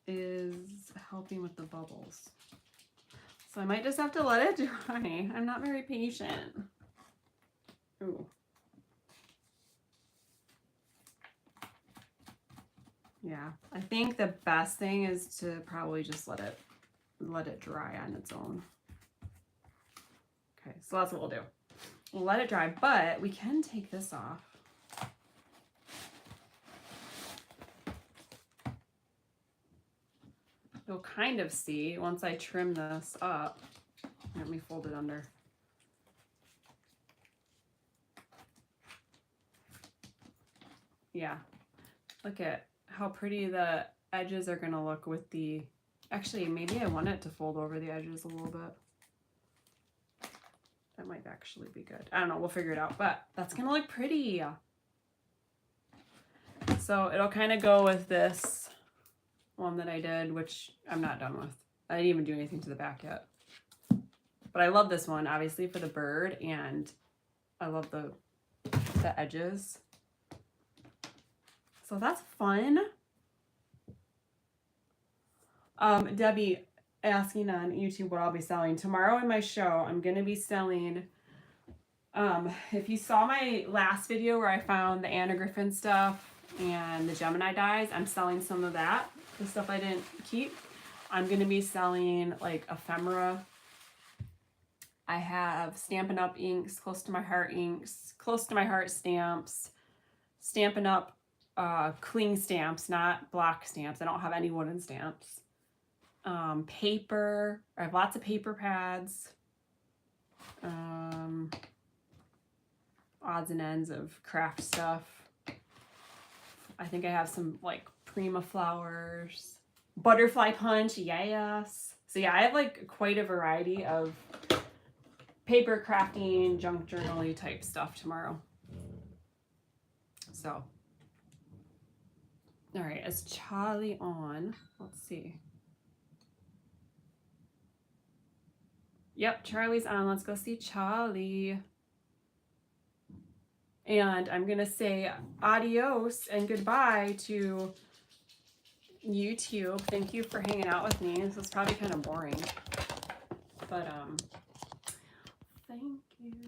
is helping with the bubbles. So I might just have to let it dry. I'm not very patient. Ooh. Yeah, I think the best thing is to probably just let it dry on its own. Okay, so that's what we'll do. We'll let it dry, but we can take this off. You'll kind of see once I trim this up. Let me fold it under. Yeah, look at how pretty the edges are gonna look with the, actually maybe I want it to fold over the edges a little bit. That might actually be good. I don't know, we'll figure it out, but that's gonna look pretty. So it'll kind of go with this one that I did, which I'm not done with. I didn't even do anything to the back yet. But I love this one, obviously, for the bird, and I love the edges. So that's fun. Debbie asking on YouTube what I'll be selling. Tomorrow in my show, I'm going to be selling, if you saw my last video where I found the Anna Griffin stuff and the Gemini dies, I'm selling some of that, the stuff I didn't keep. I'm going to be selling like ephemera. I have Stampin' Up! Inks, Close to My Heart inks, Close to My Heart stamps, Stampin' Up! Cling stamps, not block stamps. I don't have any wooden stamps. Paper. I have lots of paper pads. Odds and ends of craft stuff. I think I have some like Prima flowers. Butterfly punch, yes. So yeah, I have like quite a variety of paper crafting, junk journal-y type stuff tomorrow. So, all right, is Charlie on? Let's see. Yep, Charlie's on. Let's go see Charlie. And I'm going to say adios and goodbye to YouTube. Thank you for hanging out with me. This is probably kind of boring. But, thank you.